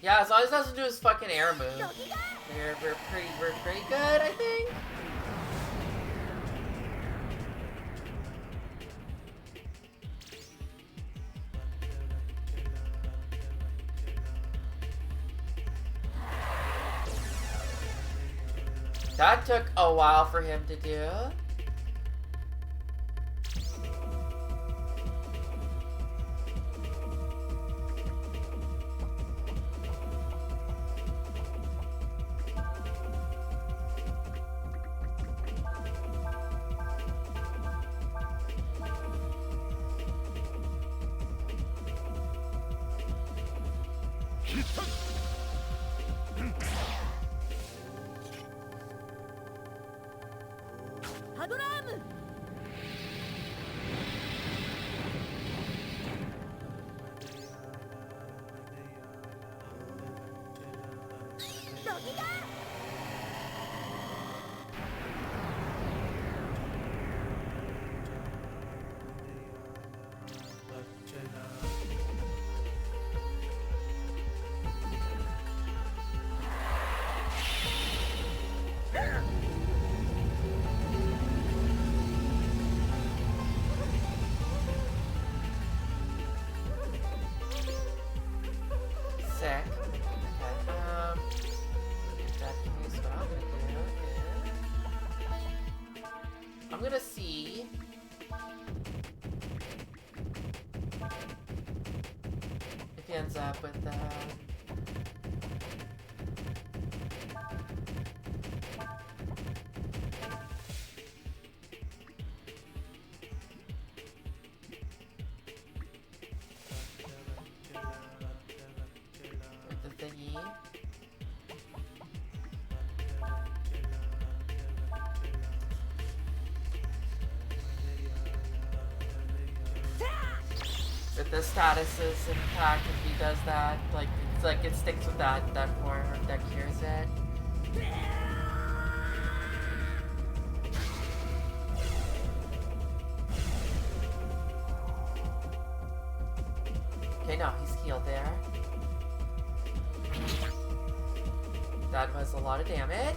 Speaker 1: Yeah, as long as it doesn't do his fucking air move, we're pretty good, I think. That took a while for him to do. ends up with the thingy. With the statuses impact, if he does that, like it's like it sticks with that form that cures it. Okay, no, he's healed there. That was a lot of damage.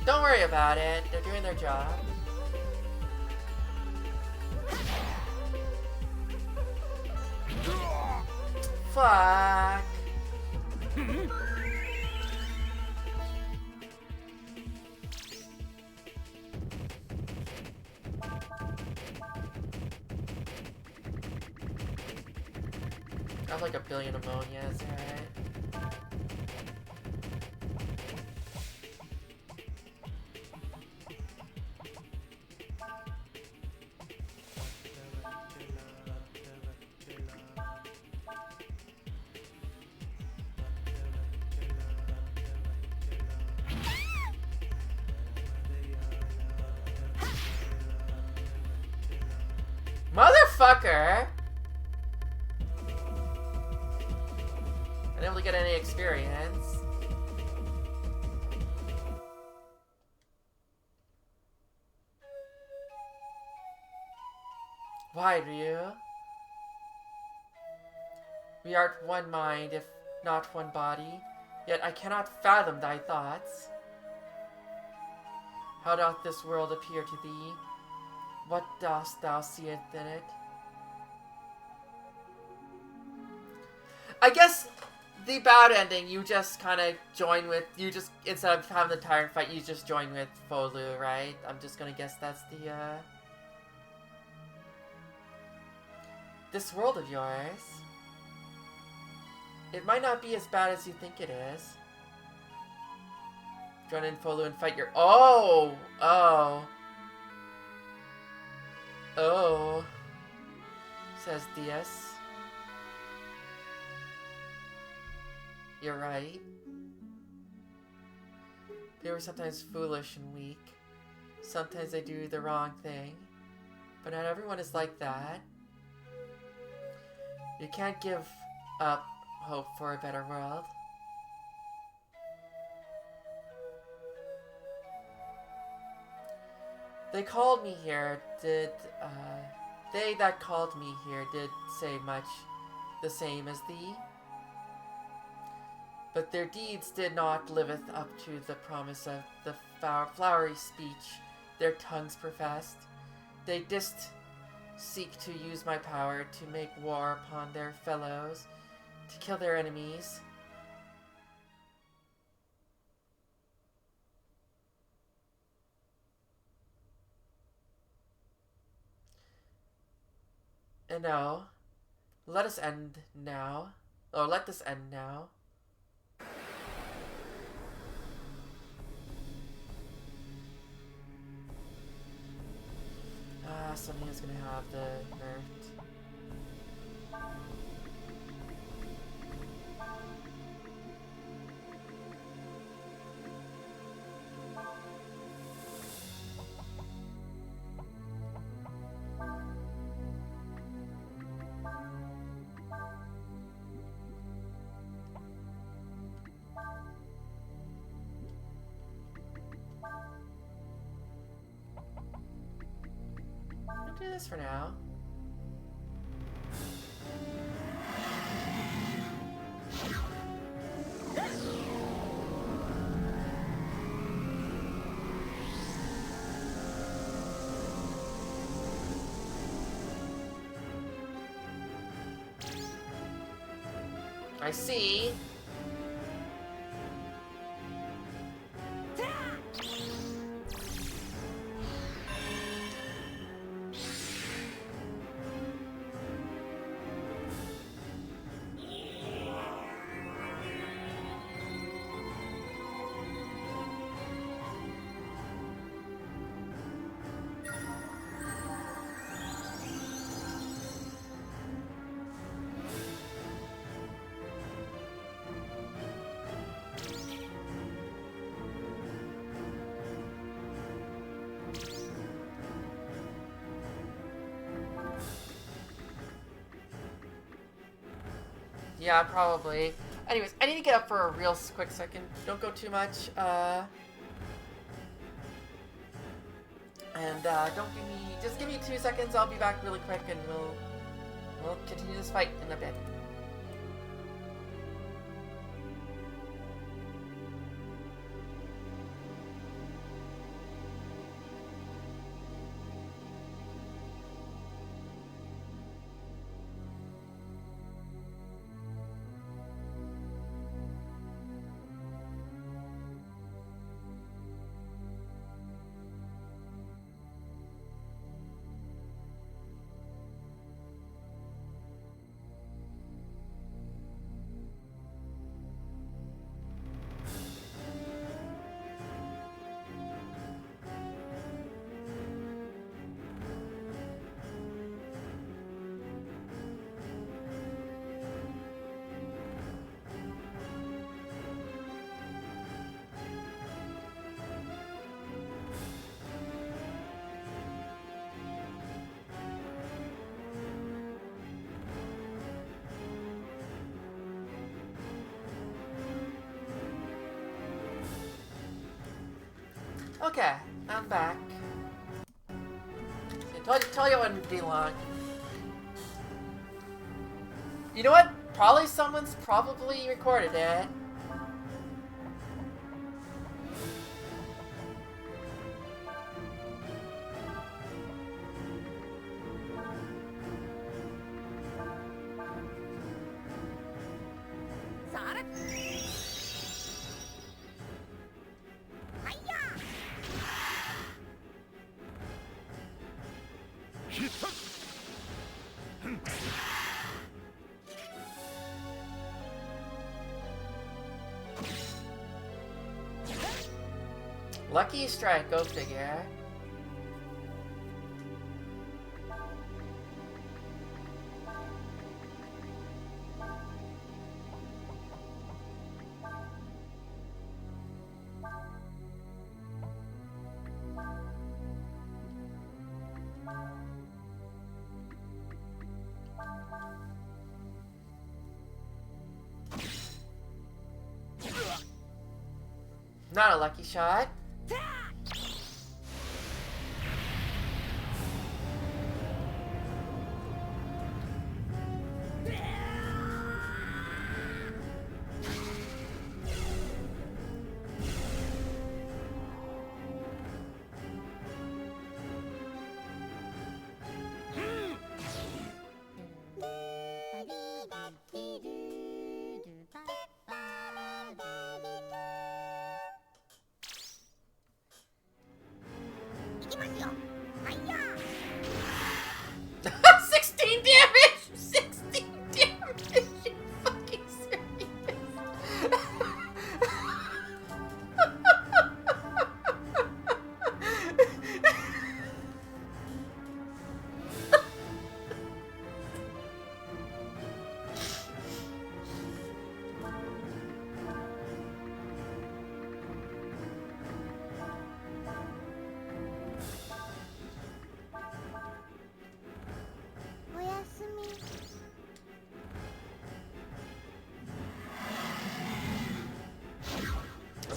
Speaker 1: Don't worry about it. They're doing their job. Fuck. I have like a billion ammonias, right? Motherfucker! Unable to get any experience. Why, Ryu? We art one mind, if not one body, yet I cannot fathom thy thoughts. How doth this world appear to thee? What dost thou see in it? I guess the bad ending, you just kind of join with, instead of having the tyrant fight, you just join with Folu, right? I'm just gonna guess that's the, this world of yours. It might not be as bad as you think it is. Join in Folu and fight your, oh! Oh, says Diaz. You're right. They were sometimes foolish and weak. Sometimes they do the wrong thing. But not everyone is like that. You can't give up hope for a better world. They called me here, they that called me here did say much the same as thee. But their deeds did not liveth up to the promise of the flowery speech their tongues professed. They didst seek to use my power to make war upon their fellows, to kill their enemies. And now, let us end now. Or let this end now. Sonia's gonna have the hurt. do this for now. I see. Yeah, probably. Anyways, I need to get up for a real quick second. Don't go too much. Don't give me. Just give me 2 seconds. I'll be back really quick, and we'll continue this fight in a bit. Okay, I'm back. Told you it wouldn't be long. You know what? Probably someone's probably recorded it. Lucky strike, go figure. Not a lucky shot.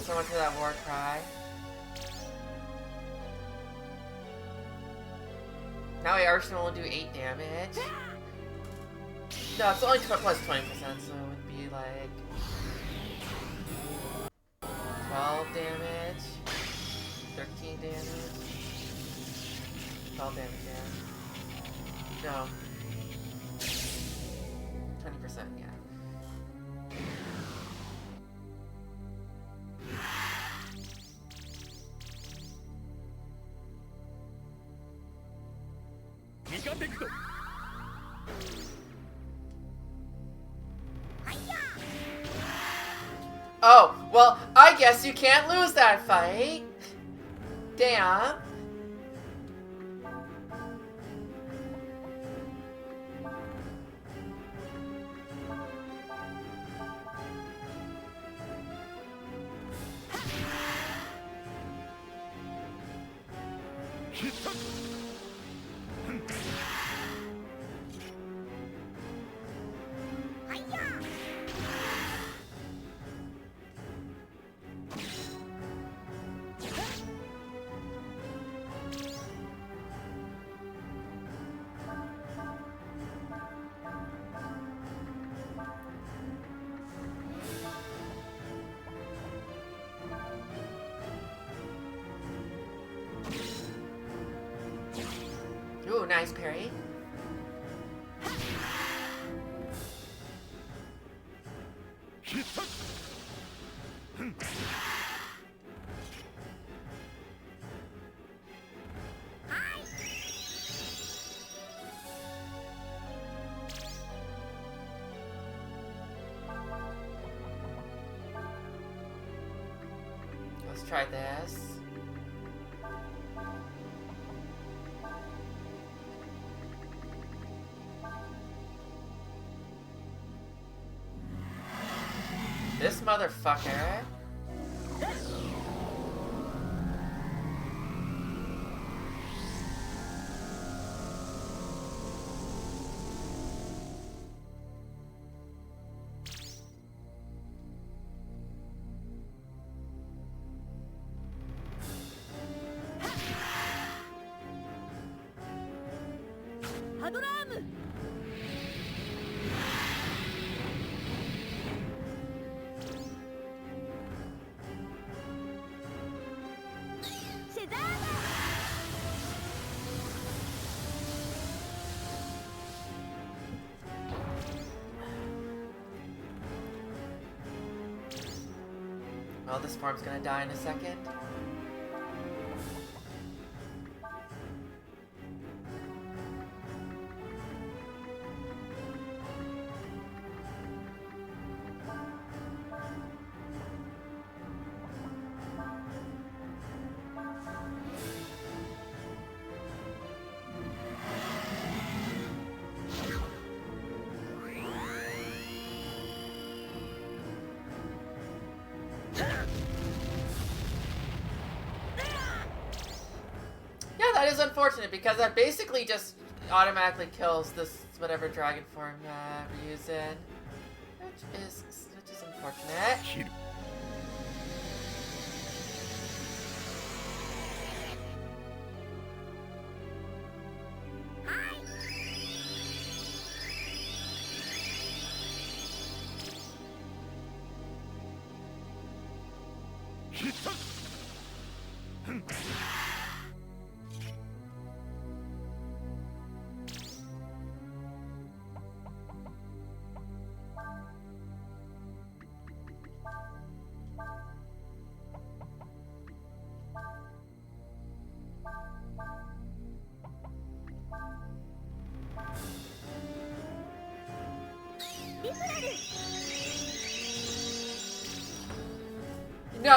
Speaker 1: Someone to that war cry. Now my arsenal will do 8 damage. No, it's only plus 20%, so it would be like 12 damage, 13 damage, 12 damage, yeah. No. 20%, yeah. Oh, well, I guess you can't lose that fight. Damn. Ooh, nice parry. Let's try this. This motherfucker. Well, this form's gonna die in a second. That is unfortunate because that basically just automatically kills this whatever dragon form Ryu's in, which is unfortunate.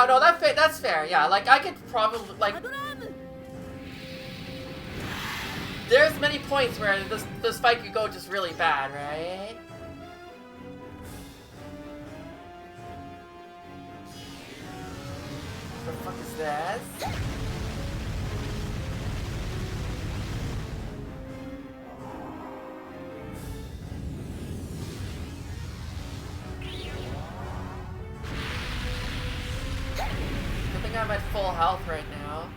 Speaker 1: No, that's fair. Yeah, like I could probably like. There's many points where this fight could go just really bad, right? What the fuck is this? I'm at full health right now.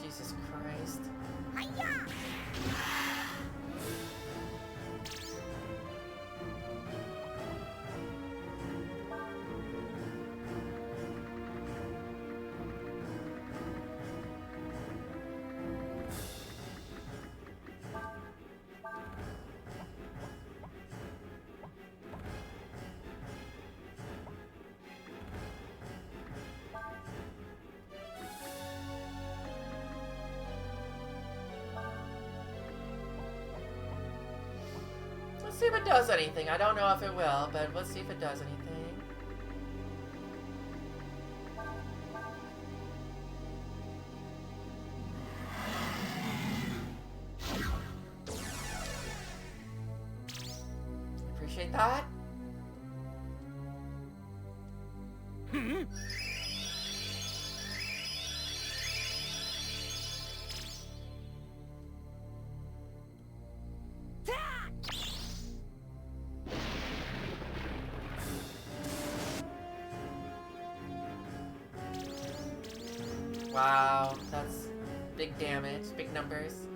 Speaker 1: Jesus Christ. Let's see if it does anything. I don't know if it will, but let's see if it does anything. Appreciate that. Wow, that's big damage, big numbers.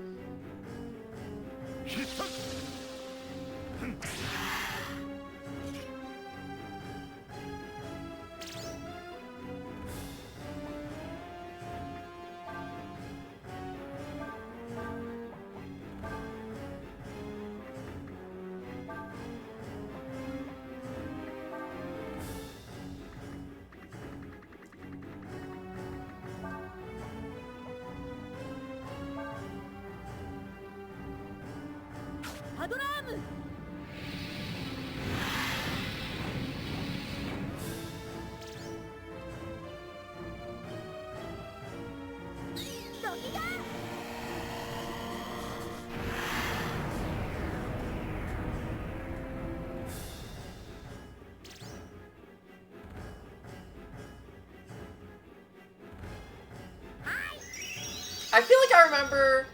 Speaker 1: I feel like I remember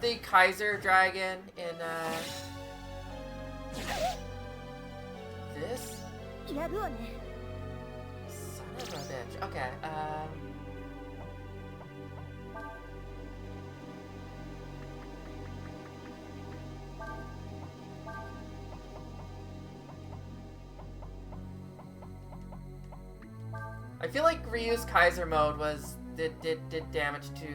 Speaker 1: the Kaiser Dragon in, this? Son of a bitch. Okay, I feel like Ryu's Kaiser mode did damage to,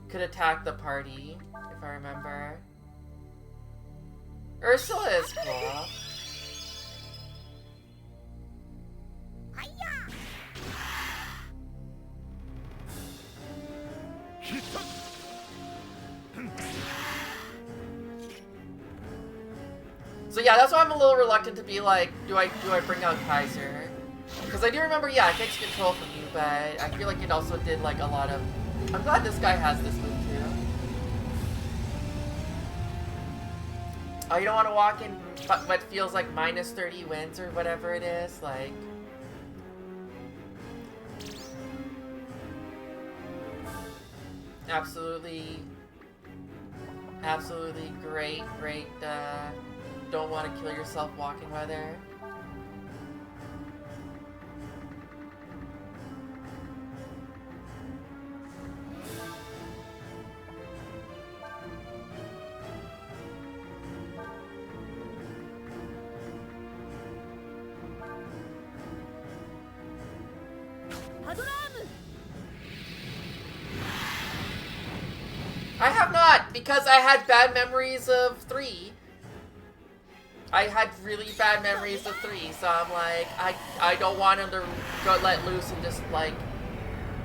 Speaker 1: could attack the party, if I remember. Ursula is cool. So yeah, that's why I'm a little reluctant to be like, do I bring out Kaiser? Because I do remember, yeah, it takes control from you, but I feel like it also did like a lot of... I'm glad this guy has this move too. Oh, you don't want to walk in what feels like minus 30 wins or whatever it is, like... Absolutely great, don't want to kill yourself walking weather. I have not, because I had bad memories of 3. I had really bad memories of 3, so I'm like, I don't want him to go let loose and just like,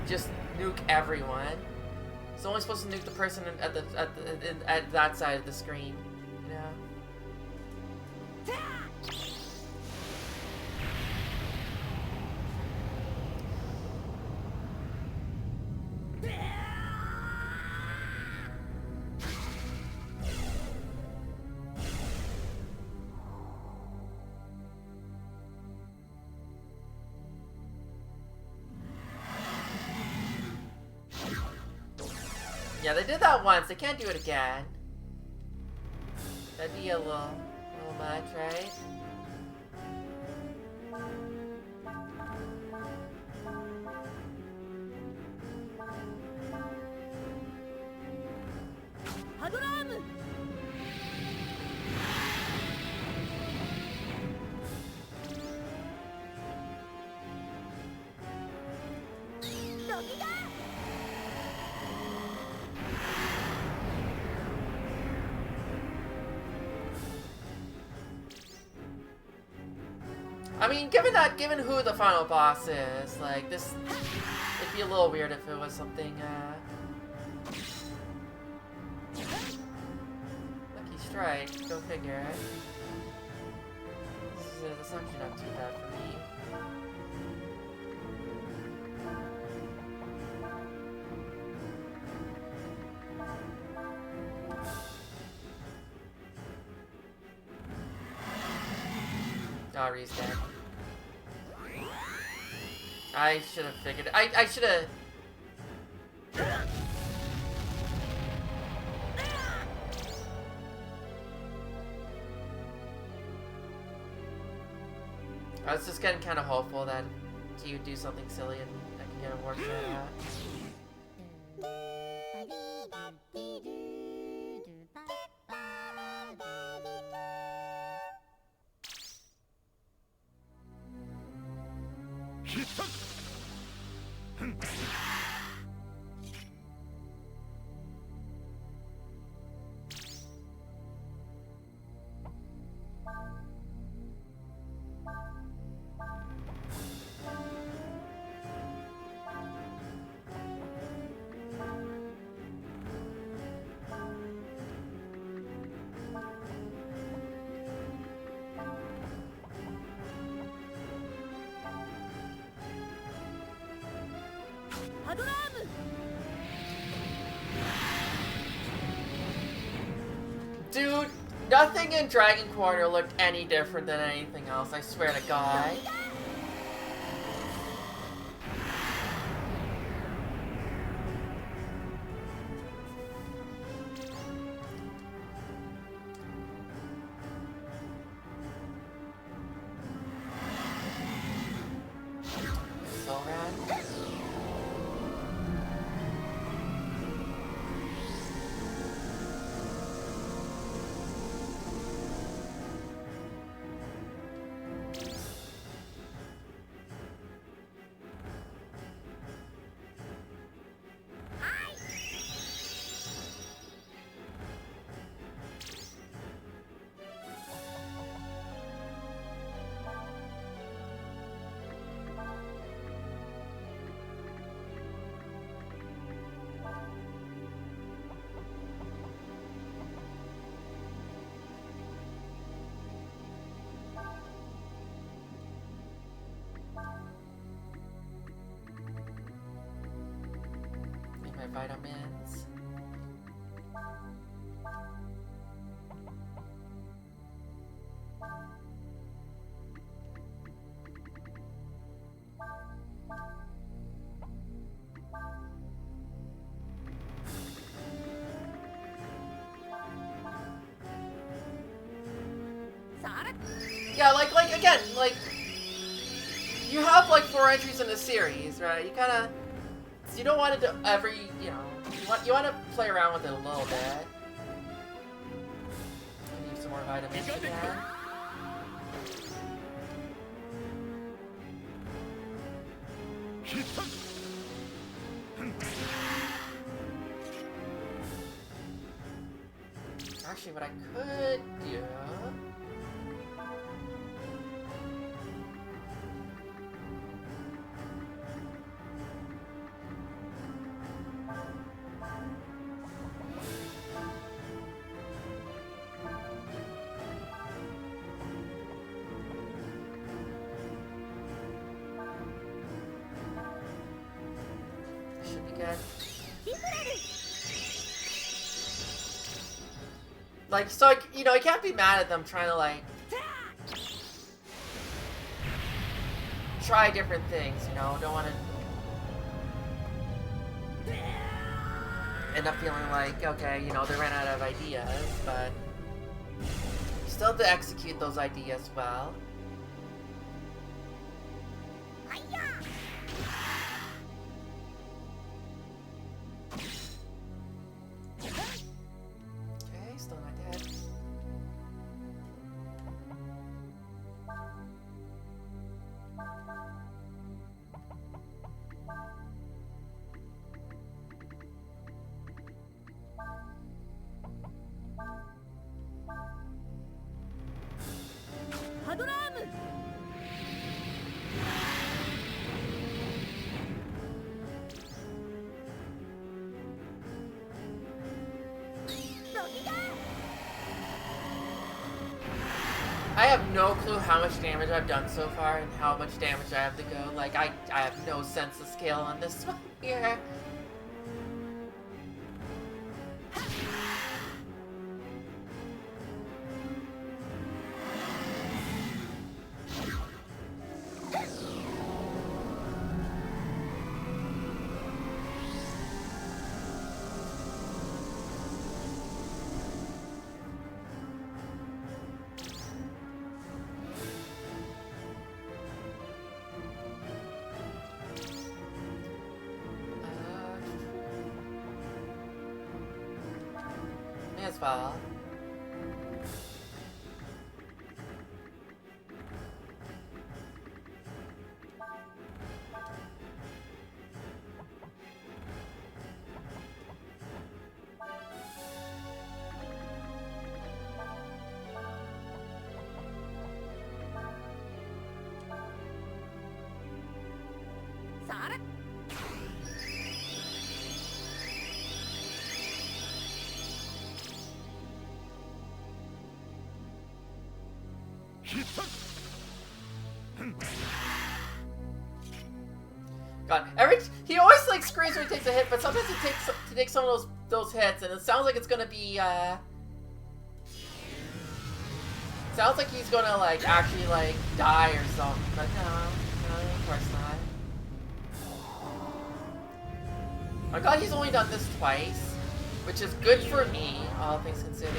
Speaker 1: just nuke everyone. It's only supposed to nuke the person at that side of the screen, you know? Yeah, they did that once. They can't do it again. That'd be a little much, right? I mean, given who the final boss is, like, this, it'd be a little weird if it was something, lucky first strike. Go figure. This is actually not too bad for me. Oh, Ree's dead. I should have figured it. I should have. I was just getting kind of hopeful that he would do something silly and I can get a war shot out. Dude, nothing in Dragon Quarter looked any different than anything else, I swear to God. So rad. Vitamins. Yeah, like again, like you have like 4 entries in the series, right? You kind of. You don't want it to every, you know, you want to play around with it a little bit. Need some more vitamins again. Actually, what I could do. Like, so, you know, I can't be mad at them trying to, like, try different things, you know? Don't want to end up feeling like, okay, you know, they ran out of ideas, but still to execute those ideas well. no clue how much damage I've done so far and how much damage I have to go. Like, I have no sense of scale on this one here. As well. God, he always like screams when he takes a hit, but sometimes he takes some of those hits, and it sounds like it's gonna be sounds like he's gonna like actually like die or something, but no, of course not. My God, he's only done this twice, which is good for me, all things considered.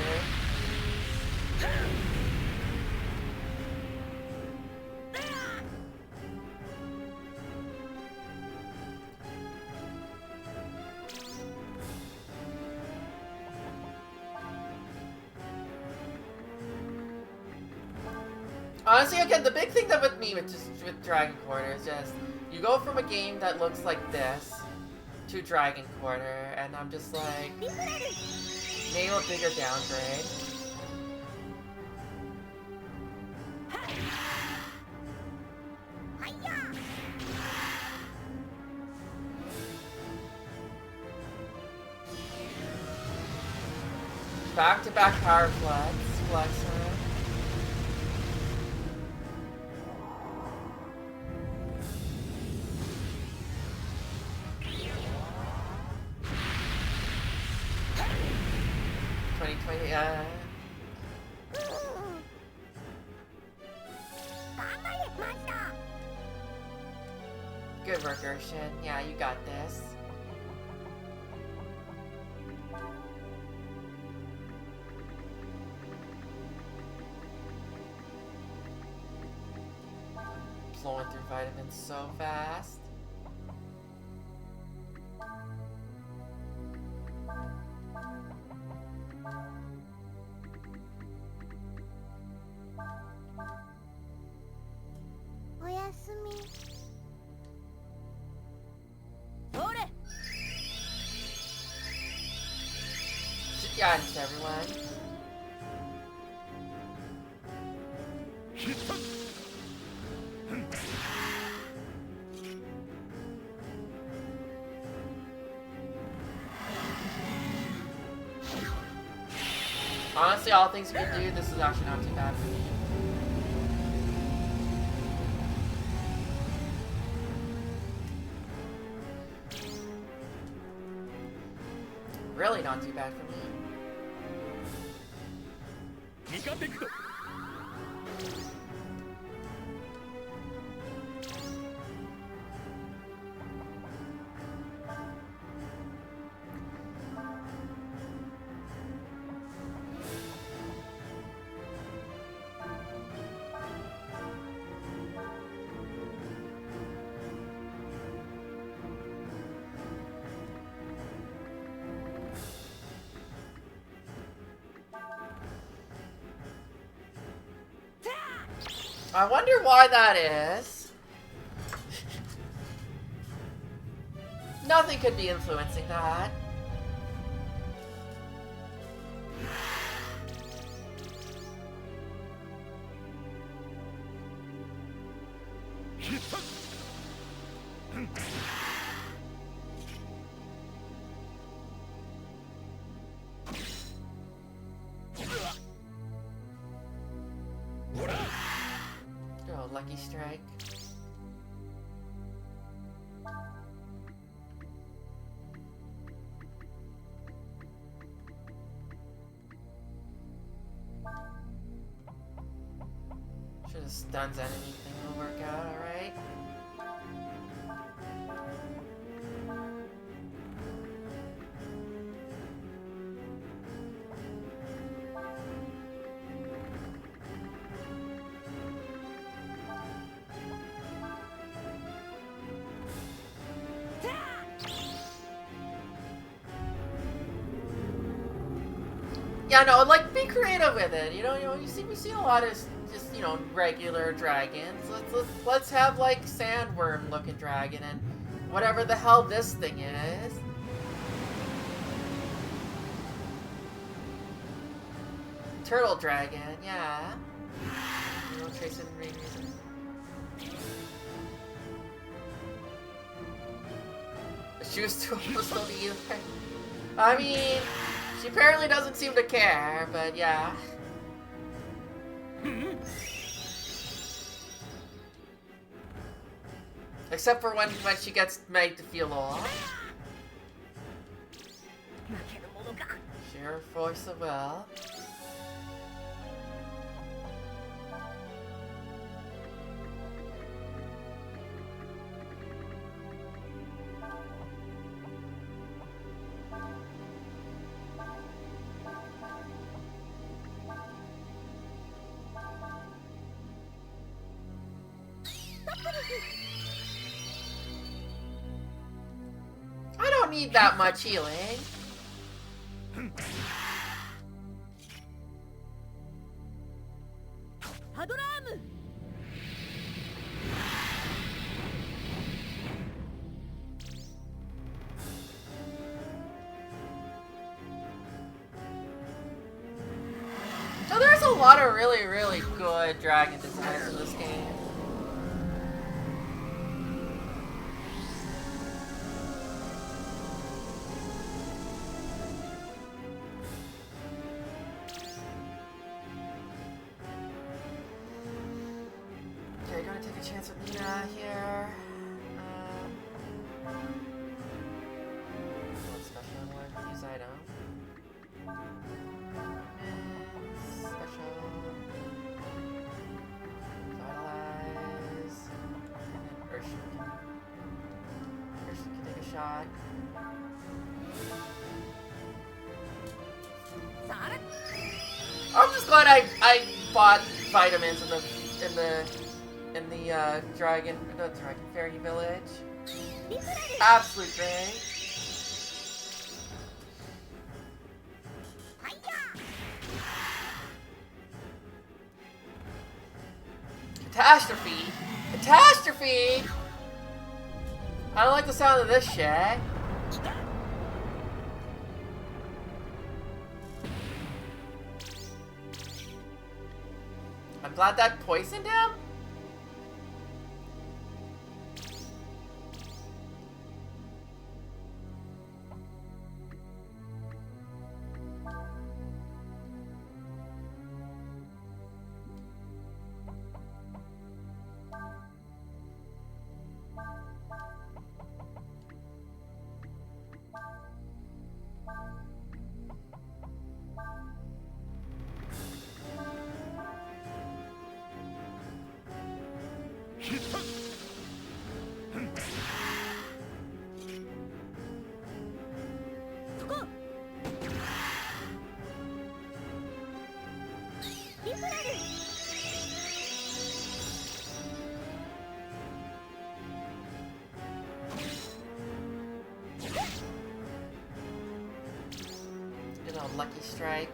Speaker 1: Honestly, again, the big thing that with me with Dragon Quarter is just you go from a game that looks like this to Dragon Quarter, and I'm just like, maybe a bigger downgrade. Back-to-back power flexer. Good work, Urshin. Yeah, you got this. Flowing through vitamins so fast. Guidance, everyone. Honestly, all things we do, this is actually not too bad for me. Really not too bad for me. I wonder why that is. Nothing could be influencing that. strike. Should have stuns anything will work out, alright? Yeah, no, like, be creative with it. You know, we see a lot of just, you know, regular dragons. Let's have like sandworm looking dragon and whatever the hell this thing is. Turtle dragon, yeah. You know, chasing rings. She was too almost to either. I mean, she apparently doesn't seem to care, but yeah. Except for when she gets made to feel off. Sheer force of will. I don't need that much healing. So there's a lot of really, really good dragon designs in this game. Okay, gonna take a chance with Nina here. One special one, use item. Special. Vitalize. And Ursula can take a shot. I'm just glad I bought vitamins in the dragon fairy village. Absolute great. Catastrophe! Catastrophe! I don't like the sound of this shit. I'm glad that poisoned him? Lucky strike.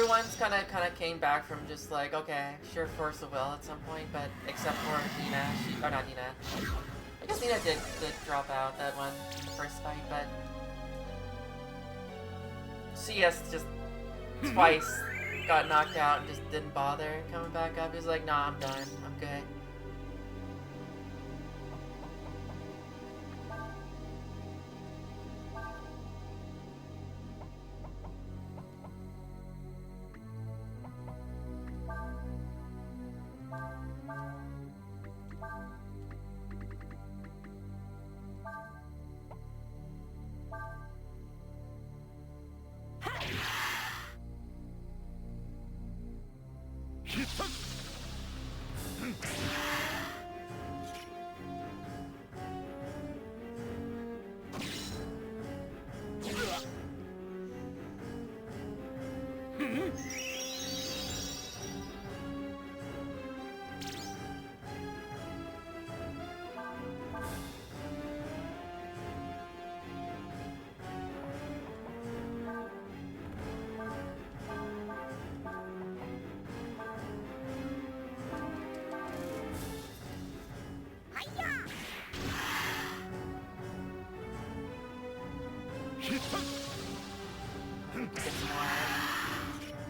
Speaker 1: everyone's kind of came back from just like, okay, sure, force of will at some point, but except for Nina, or not Nina. I guess Nina did drop out that one in the first fight, but CS just twice got knocked out and just didn't bother coming back up. He was like, nah, I'm done. I'm good.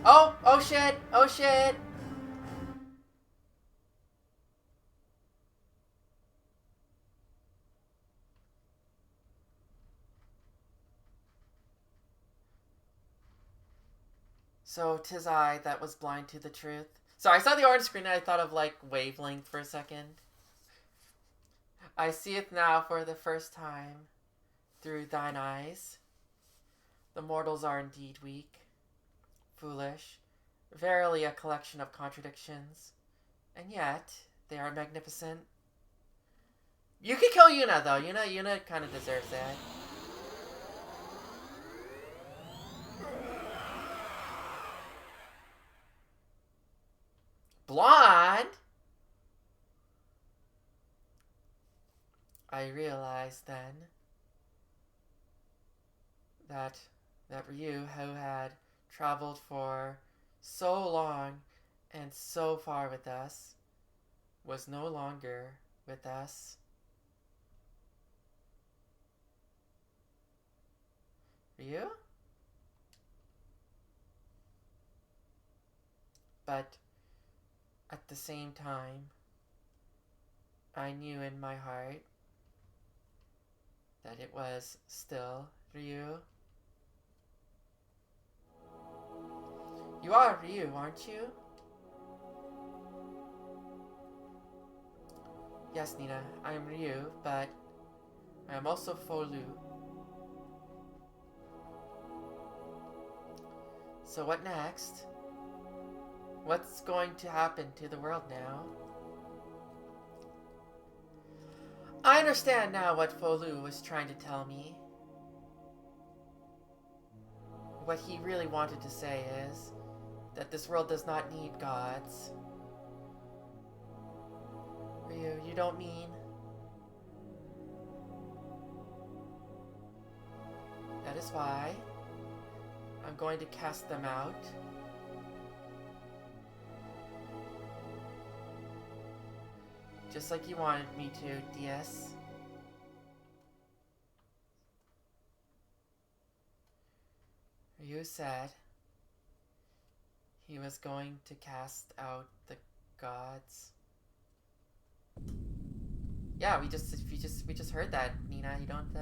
Speaker 1: Oh! Oh shit! Oh shit! So, 'tis I that was blind to the truth. So I saw the orange screen and I thought of like wavelength for a second. I see it now for the first time through thine eyes. The mortals are indeed weak, foolish, verily a collection of contradictions, and yet they are magnificent. You could kill Yuna though. Yuna kind of deserves that. Blonde? I realized then that Ryu, who had traveled for so long and so far with us, was no longer with us. Ryu? But at the same time, I knew in my heart that it was still Ryu. You are Ryu, aren't you? Yes, Nina, I am Ryu, but I am also Folu. So what next? What's going to happen to the world now? I understand now what Folu was trying to tell me. What he really wanted to say is that this world does not need gods. Ryu, you don't mean... That is why I'm going to cast them out. Just like you wanted me to, DS. Ryu said he was going to cast out the gods. Yeah, we just heard that, Nina. You don't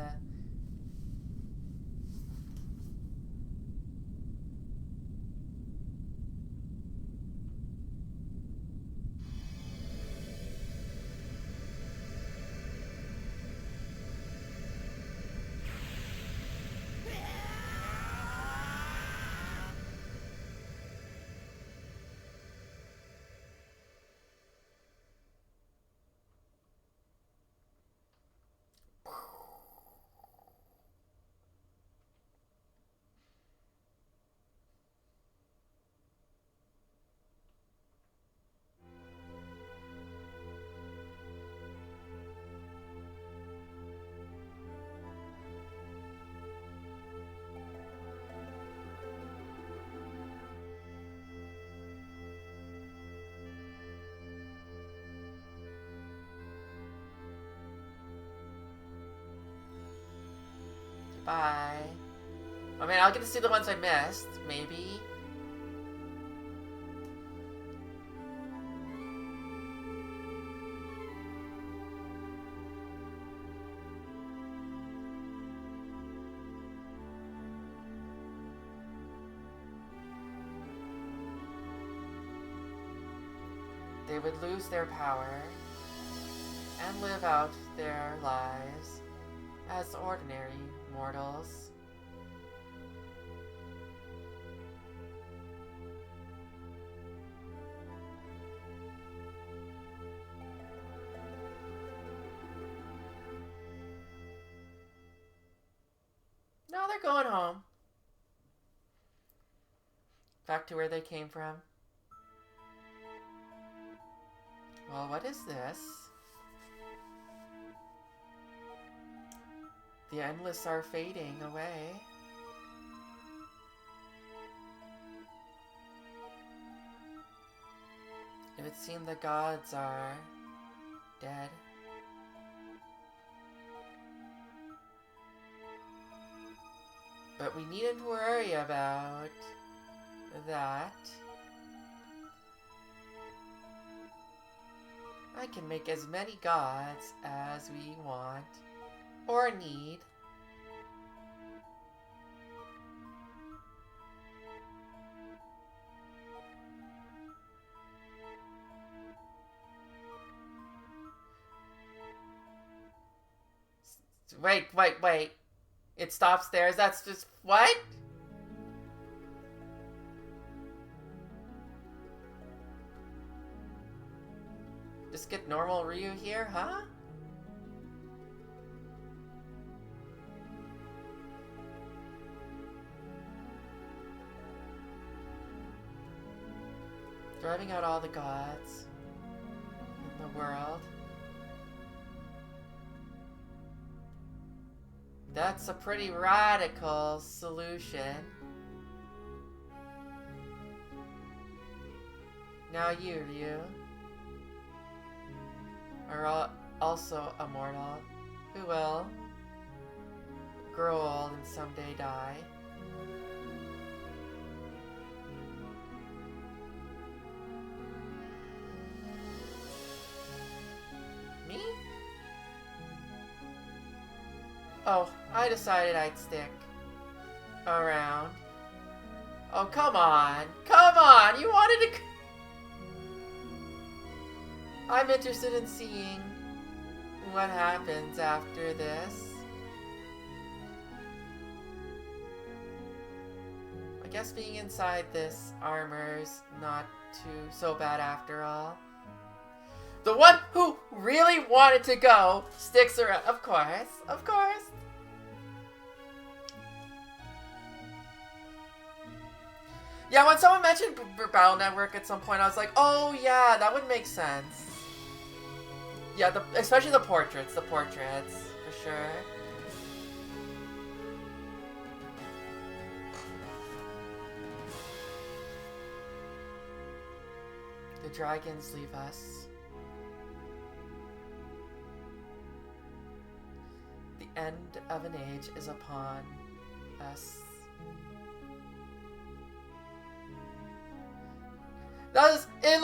Speaker 1: Bye. I mean, I'll get to see the ones I missed, maybe. They would lose their power and live out their lives as ordinary mortals. No, they're going home. Back to where they came from. Well, what is this? The endless are fading away. It would seem the gods are dead. But we needn't worry about that. I can make as many gods as we want or need. Wait. It stops there. That's just what? Just get normal Ryu here, huh? Driving out all the gods in the world. That's a pretty radical solution. Now you, Ryu, are also immortal, who will grow old and someday die. Me? Oh, I decided I'd stick around. Oh, come on. Come on! You wanted to... I'm interested in seeing what happens after this. I guess being inside this armor's not so bad after all. The one who really wanted to go sticks around. Of course, of course. Yeah, when someone mentioned Battle Network at some point, I was like, oh yeah, that would make sense. Yeah, especially the portraits, for sure. The dragons leave us. The end of an age is upon us. That was a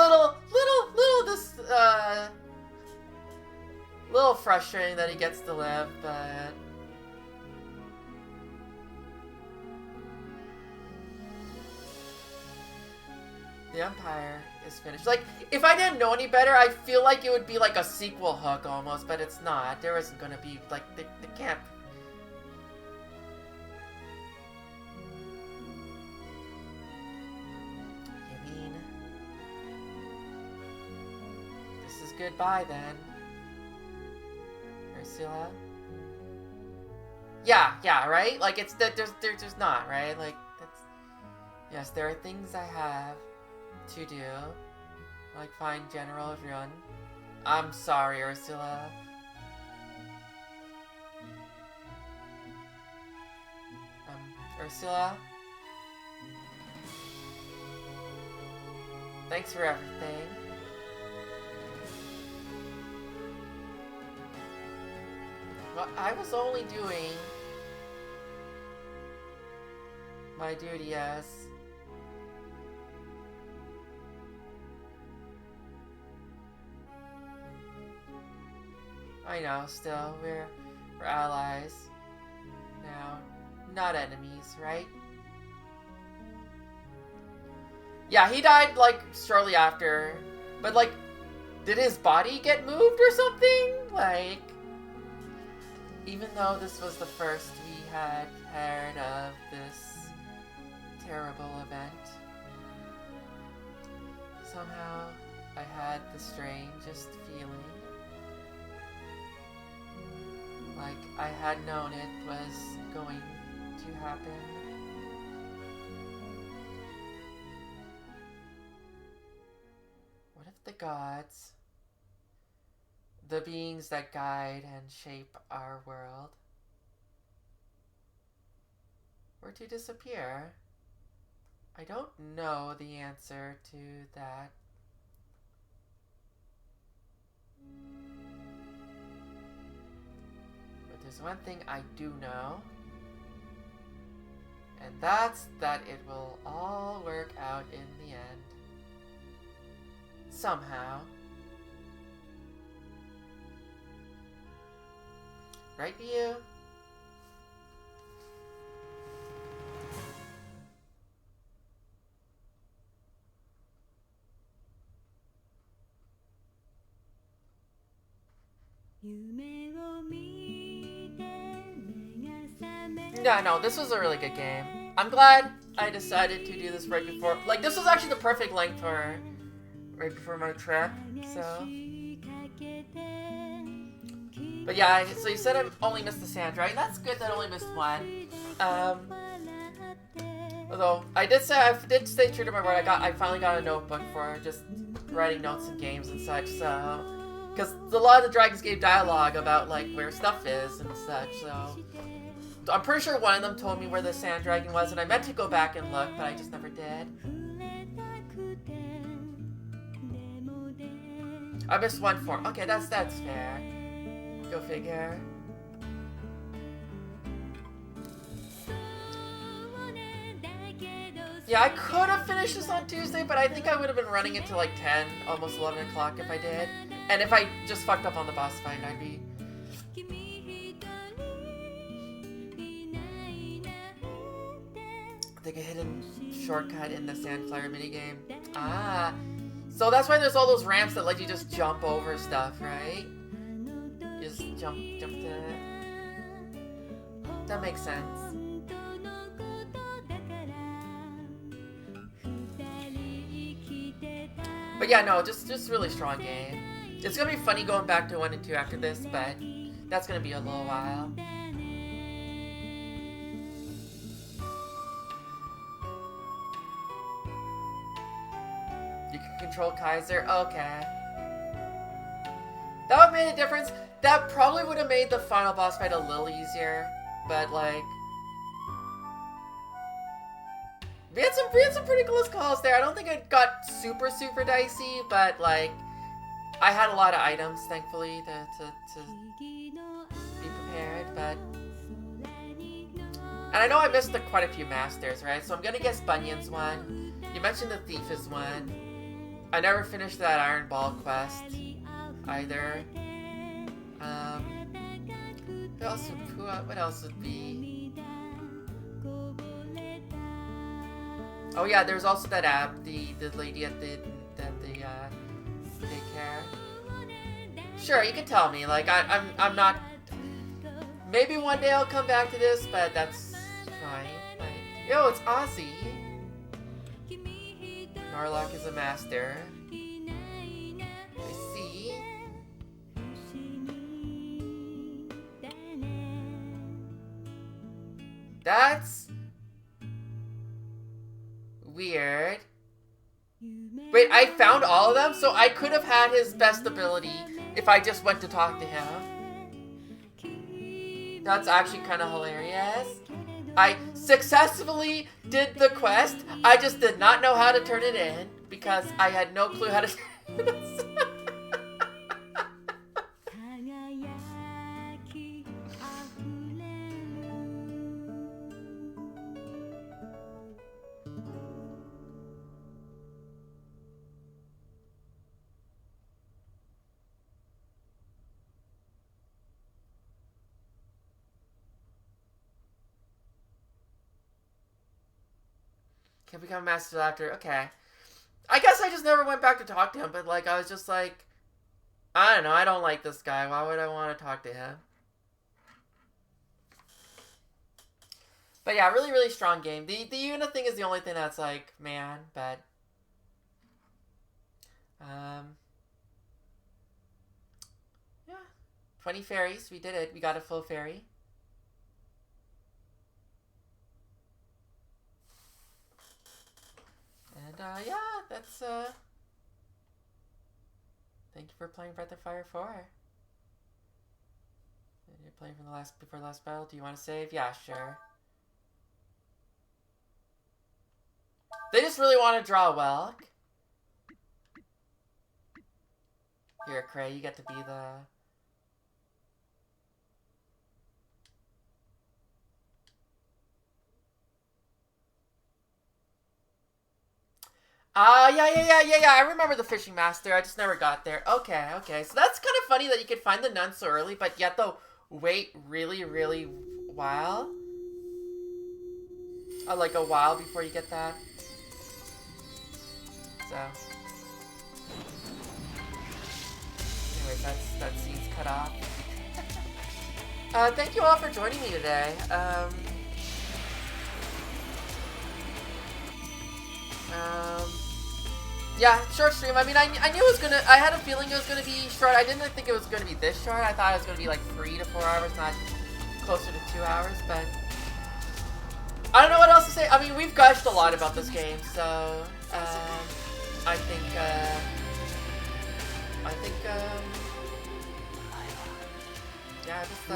Speaker 1: little frustrating that he gets to live, but the Empire is finished. Like, if I didn't know any better, I feel like it would be like a sequel hook almost, but it's not. There isn't gonna be, like, they can't. You mean this is goodbye then, Ursula? Yeah, right? Like, it's that there's not, right? Like, that's, yes, there are things I have to do, like find General Run. I'm sorry, Ursula. Ursula? Thanks for everything. Well, I was only doing my duty, yes. I know, still, we're allies. Now, not enemies, right? Yeah, he died, like, shortly after. But, like, did his body get moved or something? Like, even though this was the first we had heard of this terrible event, somehow I had the strangest feeling. Like I had known it was going to happen. What if the gods, the beings that guide and shape our world, were to disappear? I don't know the answer to that. But there's one thing I do know, and that's that it will all work out in the end. Somehow. Right, you? No, this was a really good game. I'm glad I decided to do this right before. Like, this was actually the perfect length for right before my trip, so. But yeah, so you said I only missed the sand, right? That's good that I only missed one. Although I did stay true to my word. I finally got a notebook for just writing notes and games and such. So, because a lot of the Dragons gave dialogue about like where stuff is and such. So, I'm pretty sure one of them told me where the sand dragon was, and I meant to go back and look, but I just never did. I missed one form. Okay, that's fair. Go figure. Yeah, I could have finished this on Tuesday, but I think I would have been running it to like 10, almost 11 o'clock if I did. And if I just fucked up on the boss fight, I'd be... I think a hidden shortcut in the Sandflyer minigame. Ah, so that's why there's all those ramps that let you just jump over stuff, right? You just jump to... That makes sense. But yeah, no, just really strong game. It's gonna be funny going back to 1 and 2 after this, but that's gonna be a little while. You can control Kaiser? Okay. That would have made a difference. That probably would have made the final boss fight a little easier, but like... We had some pretty close calls there. I don't think it got super dicey, but like... I had a lot of items, thankfully, to be prepared, but... And I know I missed quite a few masters, right? So I'm gonna guess Bunyan's one. You mentioned the Thief is one. I never finished that Iron Ball quest either. What else would be? Oh yeah, there's also that the lady at the daycare. Sure, you can tell me. Like I'm not. Maybe one day I'll come back to this, but that's fine. Like, yo, it's Ozzy. Narlock is a master. I see. That's weird. Wait, I found all of them? So I could have had his best ability if I just went to talk to him. That's actually kind of hilarious. I successfully did the quest. I just did not know how to turn it in because I had no clue how to do this. Can become a master after. Okay. I guess I just never went back to talk to him, but like I was just like, I don't know, I don't like this guy. Why would I want to talk to him? But yeah, really, really strong game. The unit thing is the only thing that's like, man, but yeah. 20 fairies, we did it. We got a full fairy. And yeah, that's thank you for playing Breath of Fire 4. You're playing from before the last battle. Do you want to save? Yeah, sure. They just really want to draw well. Here, Cray, you get to be the... Yeah. I remember the fishing master. I just never got there. Okay. So that's kind of funny that you could find the nun so early, but yet though wait really while. Like a while before you get that. So. Anyways, that scene's cut off. Thank you all for joining me today. Yeah, short stream. I mean, I knew it was gonna... I had a feeling it was gonna be short. I didn't think it was gonna be this short. I thought it was gonna be like 3 to 4 hours, not closer to 2 hours, but... I don't know what else to say. I mean, we've gushed a lot about this game, so... I think, yeah, just,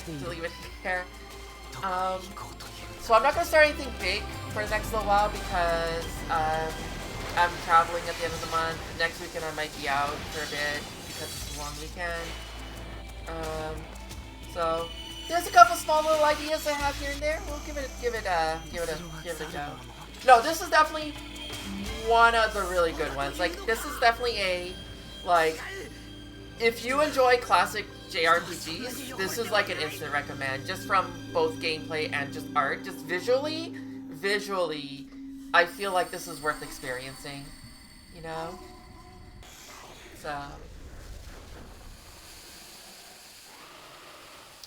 Speaker 1: good to leave it here. So I'm not gonna start anything big for the next little while because, I'm traveling at the end of the month. Next weekend I might be out for a bit because it's a long weekend. So there's a couple small little ideas I have here and there. We'll give it a go. No, this is definitely one of the really good ones. Like, this is definitely a, like, if you enjoy classic JRPGs, this is like an instant recommend, just from both gameplay and just art. Just visually, I feel like this is worth experiencing, you know? So...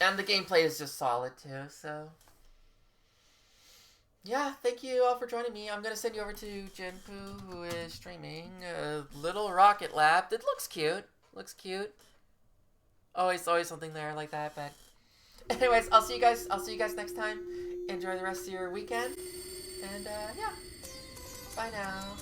Speaker 1: And the gameplay is just solid, too, so... Yeah, thank you all for joining me. I'm gonna send you over to Jinpoo, who is streaming Little Rocket Lab. It looks cute. Always something there like that, but... Anyways, I'll see you guys next time. Enjoy the rest of your weekend. And, yeah. Bye now.